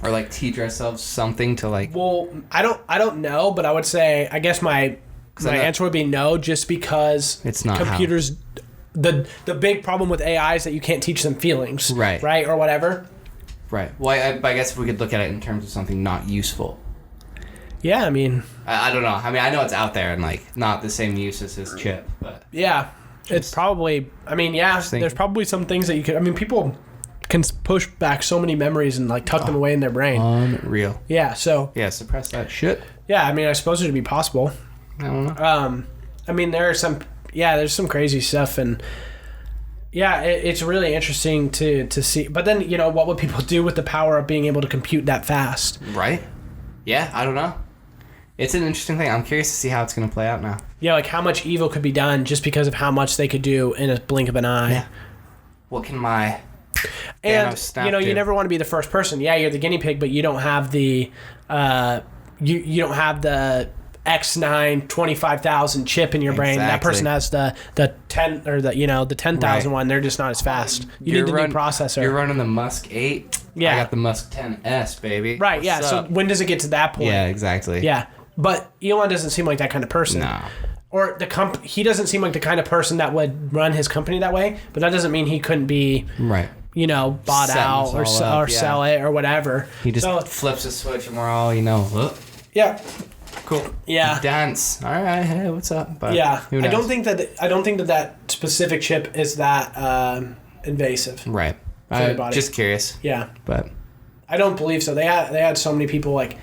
Or like teach ourselves something to like... Well, I don't know, but I would say, I guess my answer would be no, just because it's not computers... The big problem with AI is that you can't teach them feelings. Right. Right? Or whatever. Right. Well, I guess if we could look at it in terms of something not useful. Yeah, I mean... I don't know. I mean, I know it's out there and like not the same use as his chip, but... Yeah. It's probably... I mean, yeah, there's probably some things that you could... I mean, people... can push back so many memories and like tuck them away in their brain. Unreal. Yeah, so... Yeah, suppress that shit. Yeah, I mean, I suppose it would be possible. I don't know. I mean, there's some crazy stuff, and yeah, it's really interesting to see. But then, you know, what would people do with the power of being able to compute that fast? Right? Yeah, I don't know. It's an interesting thing. I'm curious to see how it's going to play out now. Yeah, like how much evil could be done just because of how much they could do in a blink of an eye. Yeah. What can my... And you know, you never want to be the first person. Yeah, you're the guinea pig, but you don't have the you don't have the X9 25,000 chip in your brain. That person has the 10 or the 10,000 one. They're just not as fast. You need the new processor. You're running the Musk 8. Yeah, I got the Musk 10S, baby. Right. What's up? So when does it get to that point? Yeah, exactly. Yeah, but Elon doesn't seem like that kind of person. No. Or he doesn't seem like the kind of person that would run his company that way. But that doesn't mean he couldn't be right. You know, bought out or sell it or whatever. He just flips a switch and we're all, Yeah. Cool. Yeah. Dance. All right. Hey, what's up? But yeah. I don't think that specific chip is that invasive. Right. Just curious. Yeah. But I don't believe so. They had so many people like,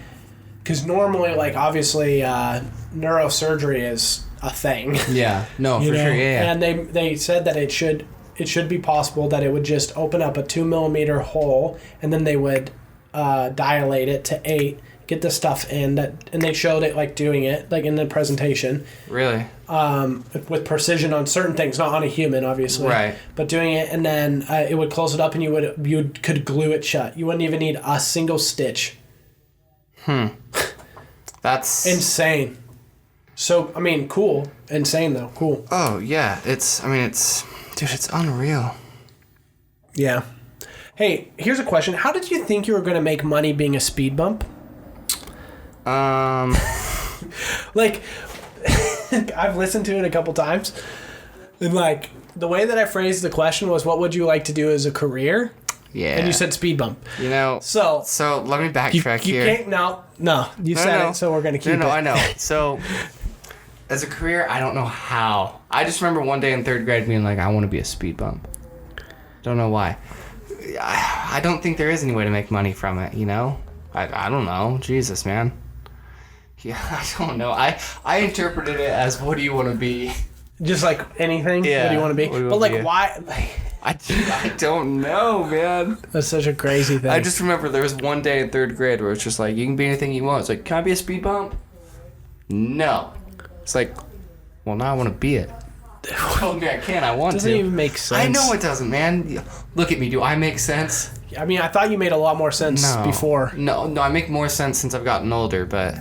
because normally, like, obviously, neurosurgery is a thing. Yeah. No, for sure. Yeah. And they said that it should be possible that it would just open up a 2mm hole, and then they would dilate it to 8, get the stuff in that, and they showed it like doing it like in the presentation. Really? With precision on certain things, not on a human, obviously. Right. But doing it, and then it would close it up, and you could glue it shut. You wouldn't even need a single stitch. That's insane. So I mean, cool. Insane though. Cool. Oh yeah, dude, it's unreal. Yeah. Hey, here's a question. How did you think you were going to make money being a speed bump? Like, I've listened to it a couple times. And, like, the way that I phrased the question was, what would you like to do as a career? Yeah. And you said speed bump. You know. So let me backtrack you here. Can't, no. You said it, so we're going to keep it. No, I know. So... As a career, I don't know how. I just remember one day in 3rd grade being like, I want to be a speed bump. Don't know why. I don't think there is any way to make money from it, you know? I don't know. Jesus, man. Yeah, I don't know. I interpreted it as, what do you want to be? Just like anything? Yeah. What do you want to be? But like, why? I don't know, man. That's such a crazy thing. I just remember there was one day in 3rd grade where it's just like, you can be anything you want. It's like, can I be a speed bump? No. It's like, well, now I want to be it. Well, I can't. I want to. Doesn't even make sense. I know it doesn't, man. Look at me. Do I make sense? I mean, I thought you made a lot more sense before. No, I make more sense since I've gotten older, but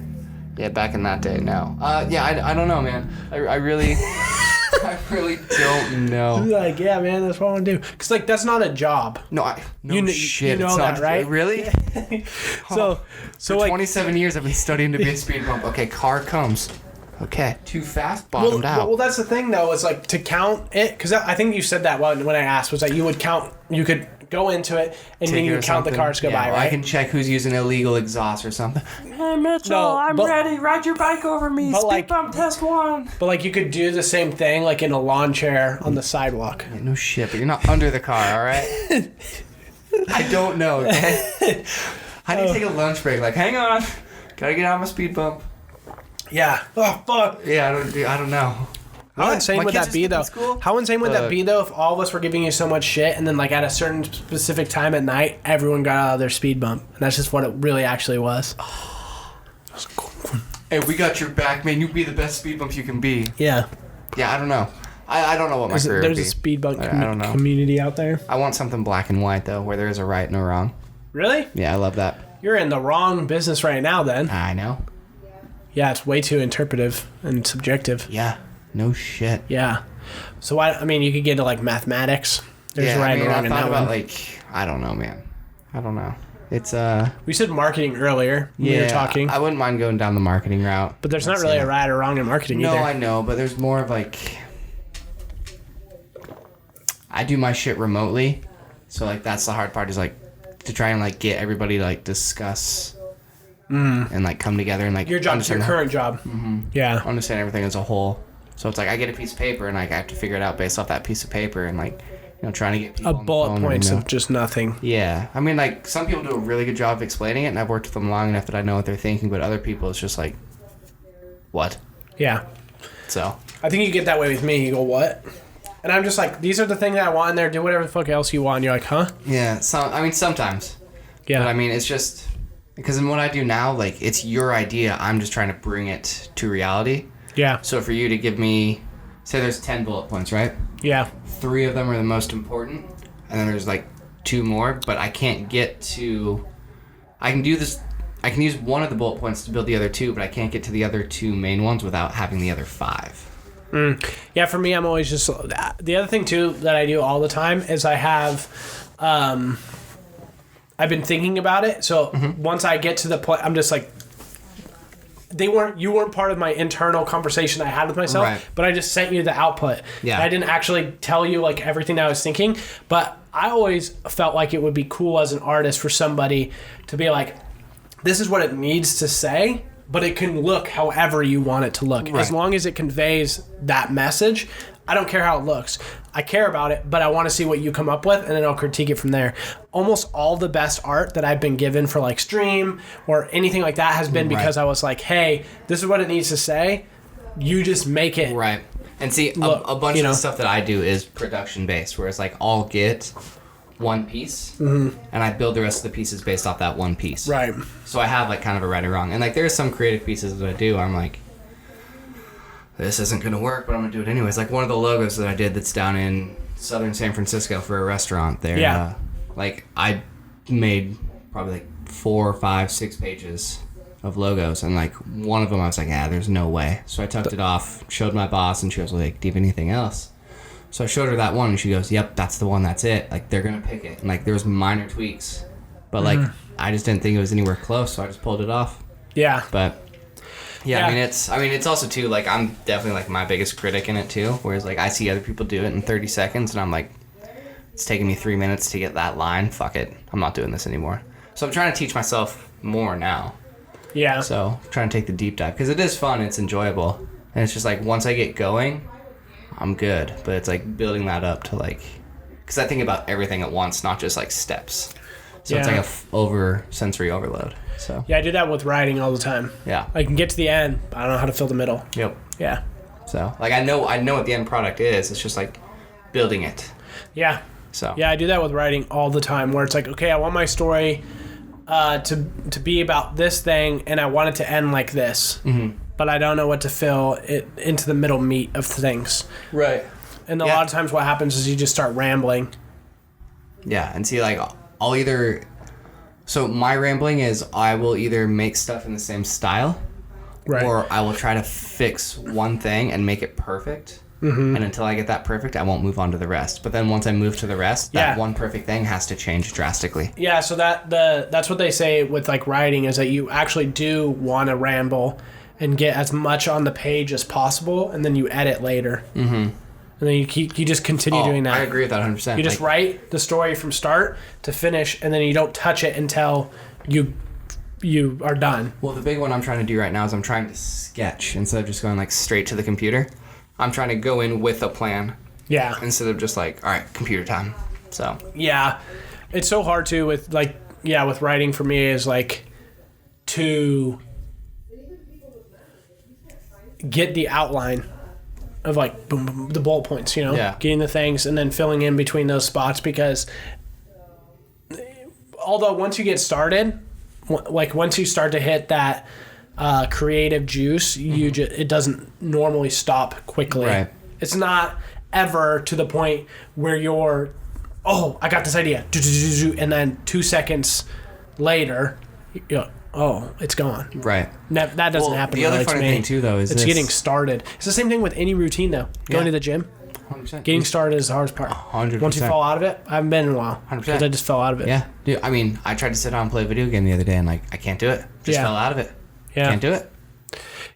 yeah, back in that day, no. Yeah, I don't know, man. I really, I really don't know. Like, yeah, man, that's what I want to do. Because, like, that's not a job. No, shit. You know that, right? Really? So for like 27 years, I've been studying to be a speed bump. Okay, car comes. Okay. Too fast, bottomed out. Well, that's the thing, though, is like to count it, because I think you said that when I asked, was that you would count, you could go into it, and then you count the cars go by, right? I can check who's using illegal exhaust or something. Hey, Mitchell, I'm ready. Ride your bike over me. Speed bump test 1. But, like, you could do the same thing, like, in a lawn chair on the sidewalk. Yeah, no shit, but you're not under the car, all right? I don't know, okay? How do you take a lunch break? Like, hang on. Gotta get out of my speed bump. Yeah. Oh, fuck. Yeah, I don't know. How insane would that be, though? How insane would that be, though, if all of us were giving you so much shit, and then, like, at a certain specific time at night, everyone got out of their speed bump, and that's just what it really actually was. Hey, we got your back, man. You be the best speed bump you can be. Yeah. Yeah, I don't know. I don't know what my career would be. There's a speed bump I don't know. community out there. I want something black and white, though, where there is a right and a wrong. Really? Yeah, I love that. You're in the wrong business right now, then. I know. Yeah, it's way too interpretive and subjective. Yeah. No shit. Yeah. So, I mean, you could get into, like, mathematics. There's right and wrong in that one. Like, I don't know, man. I don't know. It's, We said marketing earlier when we were talking. I wouldn't mind going down the marketing route. But there's not really a right or wrong in marketing either. No, I know, but there's more of, like... I do my shit remotely. So, like, that's the hard part is, like, to try and, like, get everybody to, like, discuss... and, like, come together and, like... Your job's your current job. Mm-hmm. Yeah. Understand everything as a whole. So it's like I get a piece of paper and, like, I have to figure it out based off that piece of paper and, like, you know, trying to get people on bullet the phone points or, of just nothing. Yeah. I mean, like, some people do a really good job of explaining it, and I've worked with them long enough that I know what they're thinking, but other people, it's just like, what? Yeah. So. I think you get that way with me. You go, what? And I'm just like, these are the things that I want in there. Do whatever the fuck else you want. And you're like, huh? Yeah. I mean, sometimes. Yeah. But, I mean, it's just... Because in what I do now, like, it's your idea. I'm just trying to bring it to reality. Yeah. So for you to give me... Say there's 10 bullet points, right? Yeah. 3 of them are the most important. And then there's, like, 2 more. But I can't get to... I can do this... I can use one of the bullet points to build the other 2, but I can't get to the other 2 main ones without having the other 5. Yeah, for me, I'm always just... The other thing, too, that I do all the time is I have... I've been thinking about it, so once I get to the point, I'm just like... You weren't part of my internal conversation I had with myself, right. But I just sent you the output. Yeah. I didn't actually tell you, like, everything that I was thinking, but I always felt like it would be cool as an artist for somebody to be like, this is what it needs to say, but it can look however you want it to look. Right. As long as it conveys that message, I don't care how it looks. I care about it, but I want to see what you come up with, and then I'll critique it from there. Almost all the best art that I've been given for, like, stream or anything like that has been because I was like, hey, this is what it needs to say. You just make it. Right. And see, a bunch of the stuff that I do is production-based, where it's like I'll get one piece, and I build the rest of the pieces based off that one piece. Right. So I have, like, kind of a right or wrong. And, like, there's some creative pieces that I do where I'm like, this isn't going to work, but I'm going to do it anyways. Like, one of the logos that I did that's down in southern San Francisco for a restaurant there. Yeah. Like, I made probably, like, 4, 5, 6 pages of logos. And, like, one of them I was like, there's no way. So I tucked it off, showed my boss, and she was like, do you have anything else? So I showed her that one, and she goes, yep, that's the one, that's it. Like, they're going to pick it. And, like, there was minor tweaks. But, like, I just didn't think it was anywhere close, so I just pulled it off. Yeah. But... Yeah, I mean, it's also, too, like, I'm definitely, like, my biggest critic in it, too. Whereas, like, I see other people do it in 30 seconds, and I'm like, it's taking me 3 minutes to get that line. Fuck it. I'm not doing this anymore. So I'm trying to teach myself more now. Yeah. So I'm trying to take the deep dive. Because it is fun. It's enjoyable. And it's just, like, once I get going, I'm good. But it's, like, building that up to, like... Because I think about everything at once, not just, like, steps. So it's like a sensory overload. So yeah, I do that with writing all the time. Yeah. I can get to the end, but I don't know how to fill the middle. Yep. Yeah. So, like, I know what the end product is. It's just, like, building it. Yeah. So. Yeah, I do that with writing all the time, where it's like, okay, I want my story to be about this thing, and I want it to end like this. Mm-hmm. But I don't know what to fill it into the middle meat of things. Right. And a lot of times what happens is you just start rambling. Yeah, and see, like, I'll either... So my rambling is I will either make stuff in the same style, right, or I will try to fix one thing and make it perfect. Mm-hmm. And until I get that perfect, I won't move on to the rest. But then once I move to the rest, that one perfect thing has to change drastically. Yeah, so that's what they say with, like, writing, is that you actually do want to ramble and get as much on the page as possible, and then you edit later. Mm-hmm. and then you just continue doing that. I agree with that 100%. You just write the story from start to finish, and then you don't touch it until you are done. Well, the big one I'm trying to do right now is I'm trying to sketch instead of just going like straight to the computer. I'm trying to go in with a plan. Yeah. Instead of just like, all right, computer time. So. Yeah, it's so hard too with with writing for me is like to get the outline of like boom, boom, the bullet points, getting the things and then filling in between those spots, because although once you get started, like once you start to hit that creative juice, it doesn't normally stop quickly. Right. It's not ever to the point where you're, oh, I got this idea, and then 2 seconds later, it's gone. Right. That doesn't happen. The other funny thing too, though, is it's getting started. It's the same thing with any routine, though. Going to the gym. 100%. Getting started is the hardest part. 100%. Once you fall out of it, I haven't been in a while. 100%. Because I just fell out of it. Yeah. Dude, I mean, I tried to sit down and play a video game the other day, and like, I can't do it. Just fell out of it. Yeah. Can't do it.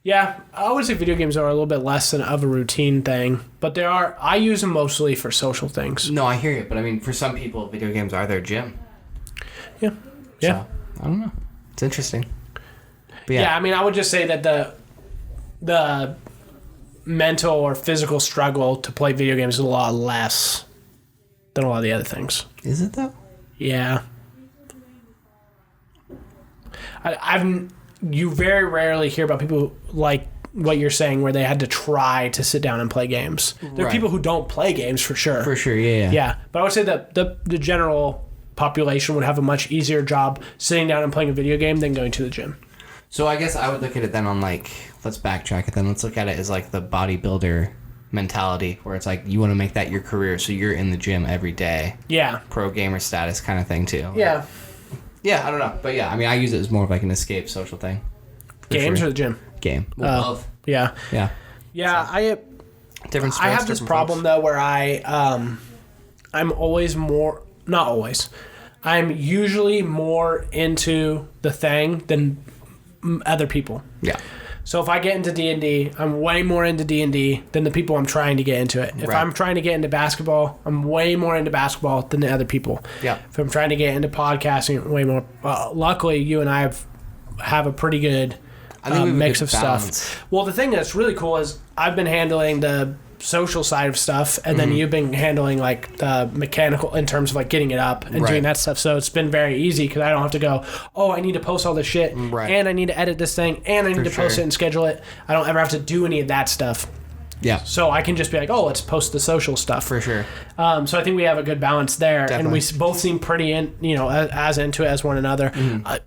Yeah, I would say video games are a little bit less of a routine thing, but I use them mostly for social things. No, I hear you, but I mean, for some people, video games are their gym. Yeah. Yeah. So, I don't know. It's interesting. But yeah, I mean, I would just say that the mental or physical struggle to play video games is a lot less than a lot of the other things. Is it though? Yeah. You very rarely hear about people like what you're saying where they had to try to sit down and play games. There are people who don't play games for sure. For sure, yeah. Yeah, but I would say that the general population would have a much easier job sitting down and playing a video game than going to the gym. So I guess I would look at it then on like, let's backtrack it then. Let's look at it as like the bodybuilder mentality where it's like you want to make that your career, so you're in the gym every day. Yeah. Pro gamer status kind of thing too. Yeah. Yeah, I don't know. But yeah, I mean, I use it as more of like an escape social thing. Games or the gym? Game. Well, both. Yeah. Yeah. Yeah, so, different strokes, I have this problem though where I'm always more, not always, I'm usually more into the thing than other people. Yeah. So if I get into D&D, I'm way more into D&D than the people I'm trying to get into it. If I'm trying to get into basketball, I'm way more into basketball than the other people. Yeah. If I'm trying to get into podcasting, way more. Luckily, you and I have a pretty good mix of stuff. Well, the thing that's really cool is I've been handling the social side of stuff, and then you've been handling like the mechanical in terms of like getting it up and doing that stuff. So it's been very easy because I don't have to go, oh, I need to post all this shit, and I need to edit this thing, and I need to post it and schedule it. I don't ever have to do any of that stuff. Yeah. So I can just be like, oh, let's post the social stuff. For sure. So I think we have a good balance there. Definitely. And we both seem pretty as into it as one another.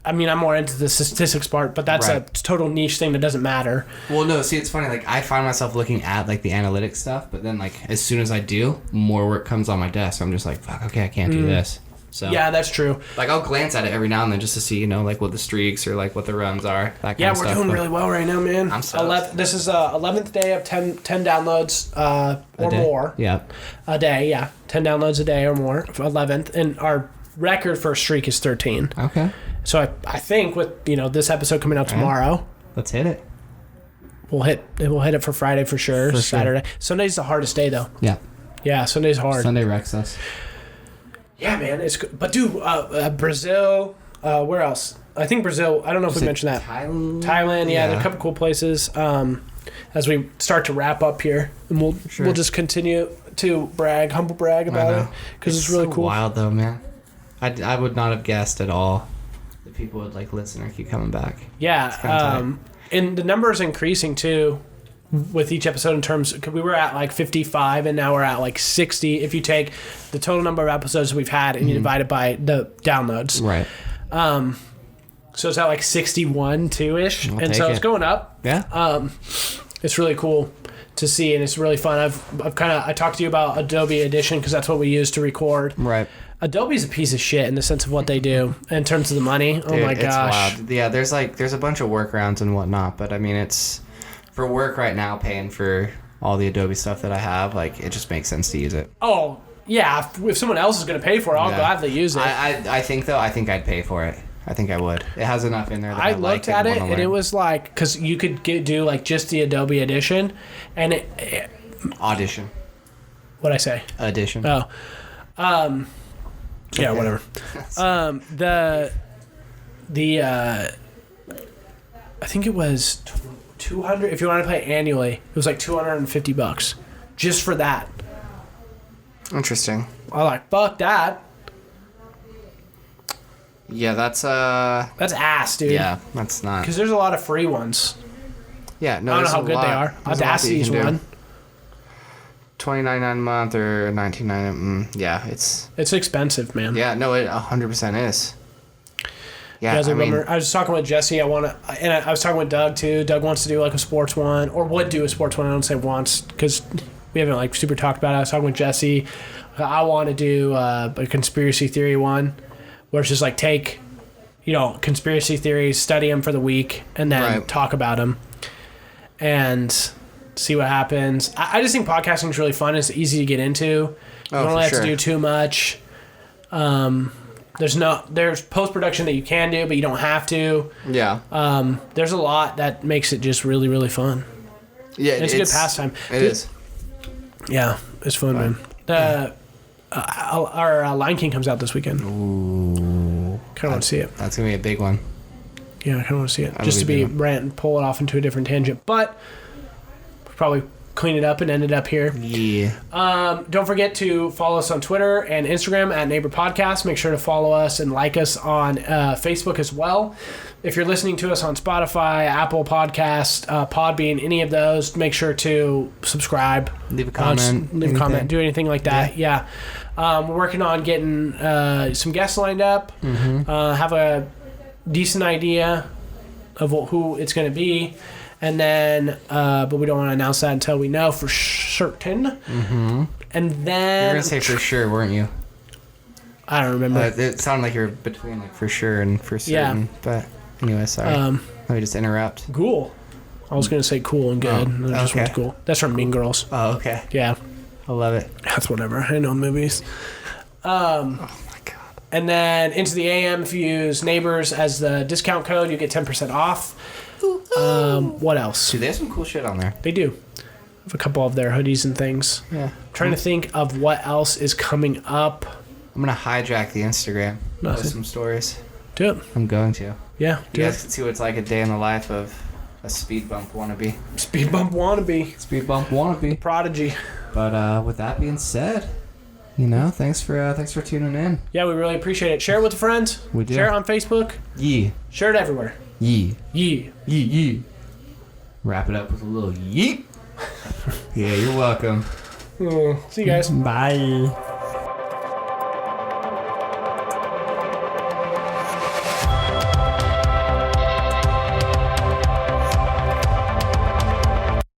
I mean, I'm more into the statistics part, but that's a total niche thing that doesn't matter. Well, no, see, it's funny. Like, I find myself looking at, like, the analytics stuff, but then, like, as soon as I do, more work comes on my desk. I'm just like, fuck, okay, I can't do this. So yeah, that's true. Like, I'll glance at it every now and then just to see, like, what the streaks or, like, what the runs are. That kind of stuff. Yeah, we're doing really well right now, man. I'm stoked. This is 11th day of 10 downloads or more. Yeah. A day, yeah. 10 downloads a day or more. 11th. And our record for a streak is 13. Okay. So I think with, this episode coming out tomorrow. Let's hit it. We'll hit it for Friday for sure. Saturday. Sunday's the hardest day, though. Yeah. Yeah, Sunday's hard. Sunday wrecks us. Yeah, man, it's good. But dude, Brazil, where else? I think Brazil. I don't know if we mentioned that. Thailand. Yeah, there are a couple cool places. As we start to wrap up here, and we'll just continue to humble brag about it because it's really cool. Wild though, man. I would not have guessed at all that people would like listen or keep coming back. Yeah, and the number is increasing too. With each episode in terms, because we were at like 55 and now we're at like 60 if you take the total number of episodes we've had and you divide it by the downloads. Right. So it's at like 61 2-ish, and so it's going up. Yeah. It's really cool to see, and it's really fun. I talked to you about Adobe Audition because that's what we use to record. Right. Adobe's a piece of shit in the sense of what they do in terms of the money. Dude, oh my gosh. It's wild. Yeah, there's a bunch of workarounds and whatnot, but I mean it's for work right now, paying for all the Adobe stuff that I have, like, it just makes sense to use it. Oh, yeah. If someone else is going to pay for it, I'll gladly use it. I think I'd pay for it. I think I would. It has enough in there that I looked at it, and it was like, because you could do, like, just the Adobe Edition, and Audition. What'd I say? Edition. Oh. Yeah, whatever. I think it was 200. If you want to play annually, it was like $250 just for that. Interesting. I was like, fuck that. Yeah, that's ass, dude. Yeah, that's not. Because there's a lot of free ones. Yeah, no. I don't know how good they are. Audacity's one. $29.99 a month or $19.99. Yeah, it's expensive, man. Yeah, no, it 100% is. Yeah, I was talking with Jesse. I was talking with Doug too. Doug wants to do like a sports one, or would do a sports one. I don't say wants because we haven't like super talked about it. I was talking with Jesse. I want to do a conspiracy theory one, where it's just like take, conspiracy theories, study them for the week, and then talk about them, and see what happens. I just think podcasting is really fun. It's easy to get into. You don't really have to do too much. There's post-production that you can do, but you don't have to. Yeah. There's a lot that makes it just really, really fun. Yeah, it's a good pastime. It is. Yeah, it's fun, man. Our Lion King comes out this weekend. Ooh. Kind of want to see it. That's going to be a big one. Yeah, I kind of want to see it. Just to be rant and pull it off into a different tangent. But probably clean it up and end it up here. Yeah. Don't forget to follow us on Twitter and Instagram at Neighbor Podcast. Make sure to follow us and like us on Facebook as well. If you're listening to us on Spotify, Apple Podcast, Podbean, any of those, make sure to subscribe. Leave a comment. Do anything like that. Yeah. We're working on getting some guests lined up. Mm-hmm. Have a decent idea of who it's going to be. And then, but we don't want to announce that until we know for certain. Mm-hmm. And then... You were going to say for sure, weren't you? I don't remember. It sounded like you were between like for sure and for certain. Yeah. But anyway, sorry. Let me just interrupt. Cool. I was going to say cool and good. And I just went to cool. That's from Mean Girls. Oh, okay. Yeah. I love it. That's whatever. I know movies. Oh, my God. And then Into the AM, if you use Neighbors as the discount code, you get 10% off. What else? Dude, they have some cool shit on there. They do. Have a couple of their hoodies and things. Yeah. I'm trying to think of what else is coming up. I'm going to hijack the Instagram. Post some stories. Do it. I'm going to. Yeah, You guys can see what it's like a day in the life of a speed bump wannabe. Speed bump wannabe. Prodigy. But with that being said, thanks for tuning in. Yeah, we really appreciate it. Share it with friends. We do. Share it on Facebook. Yeah. Share it everywhere. Yeah. Yeah. Yee yee. Wrap it up with a little yeet. Yeah, you're welcome. See you guys. Bye.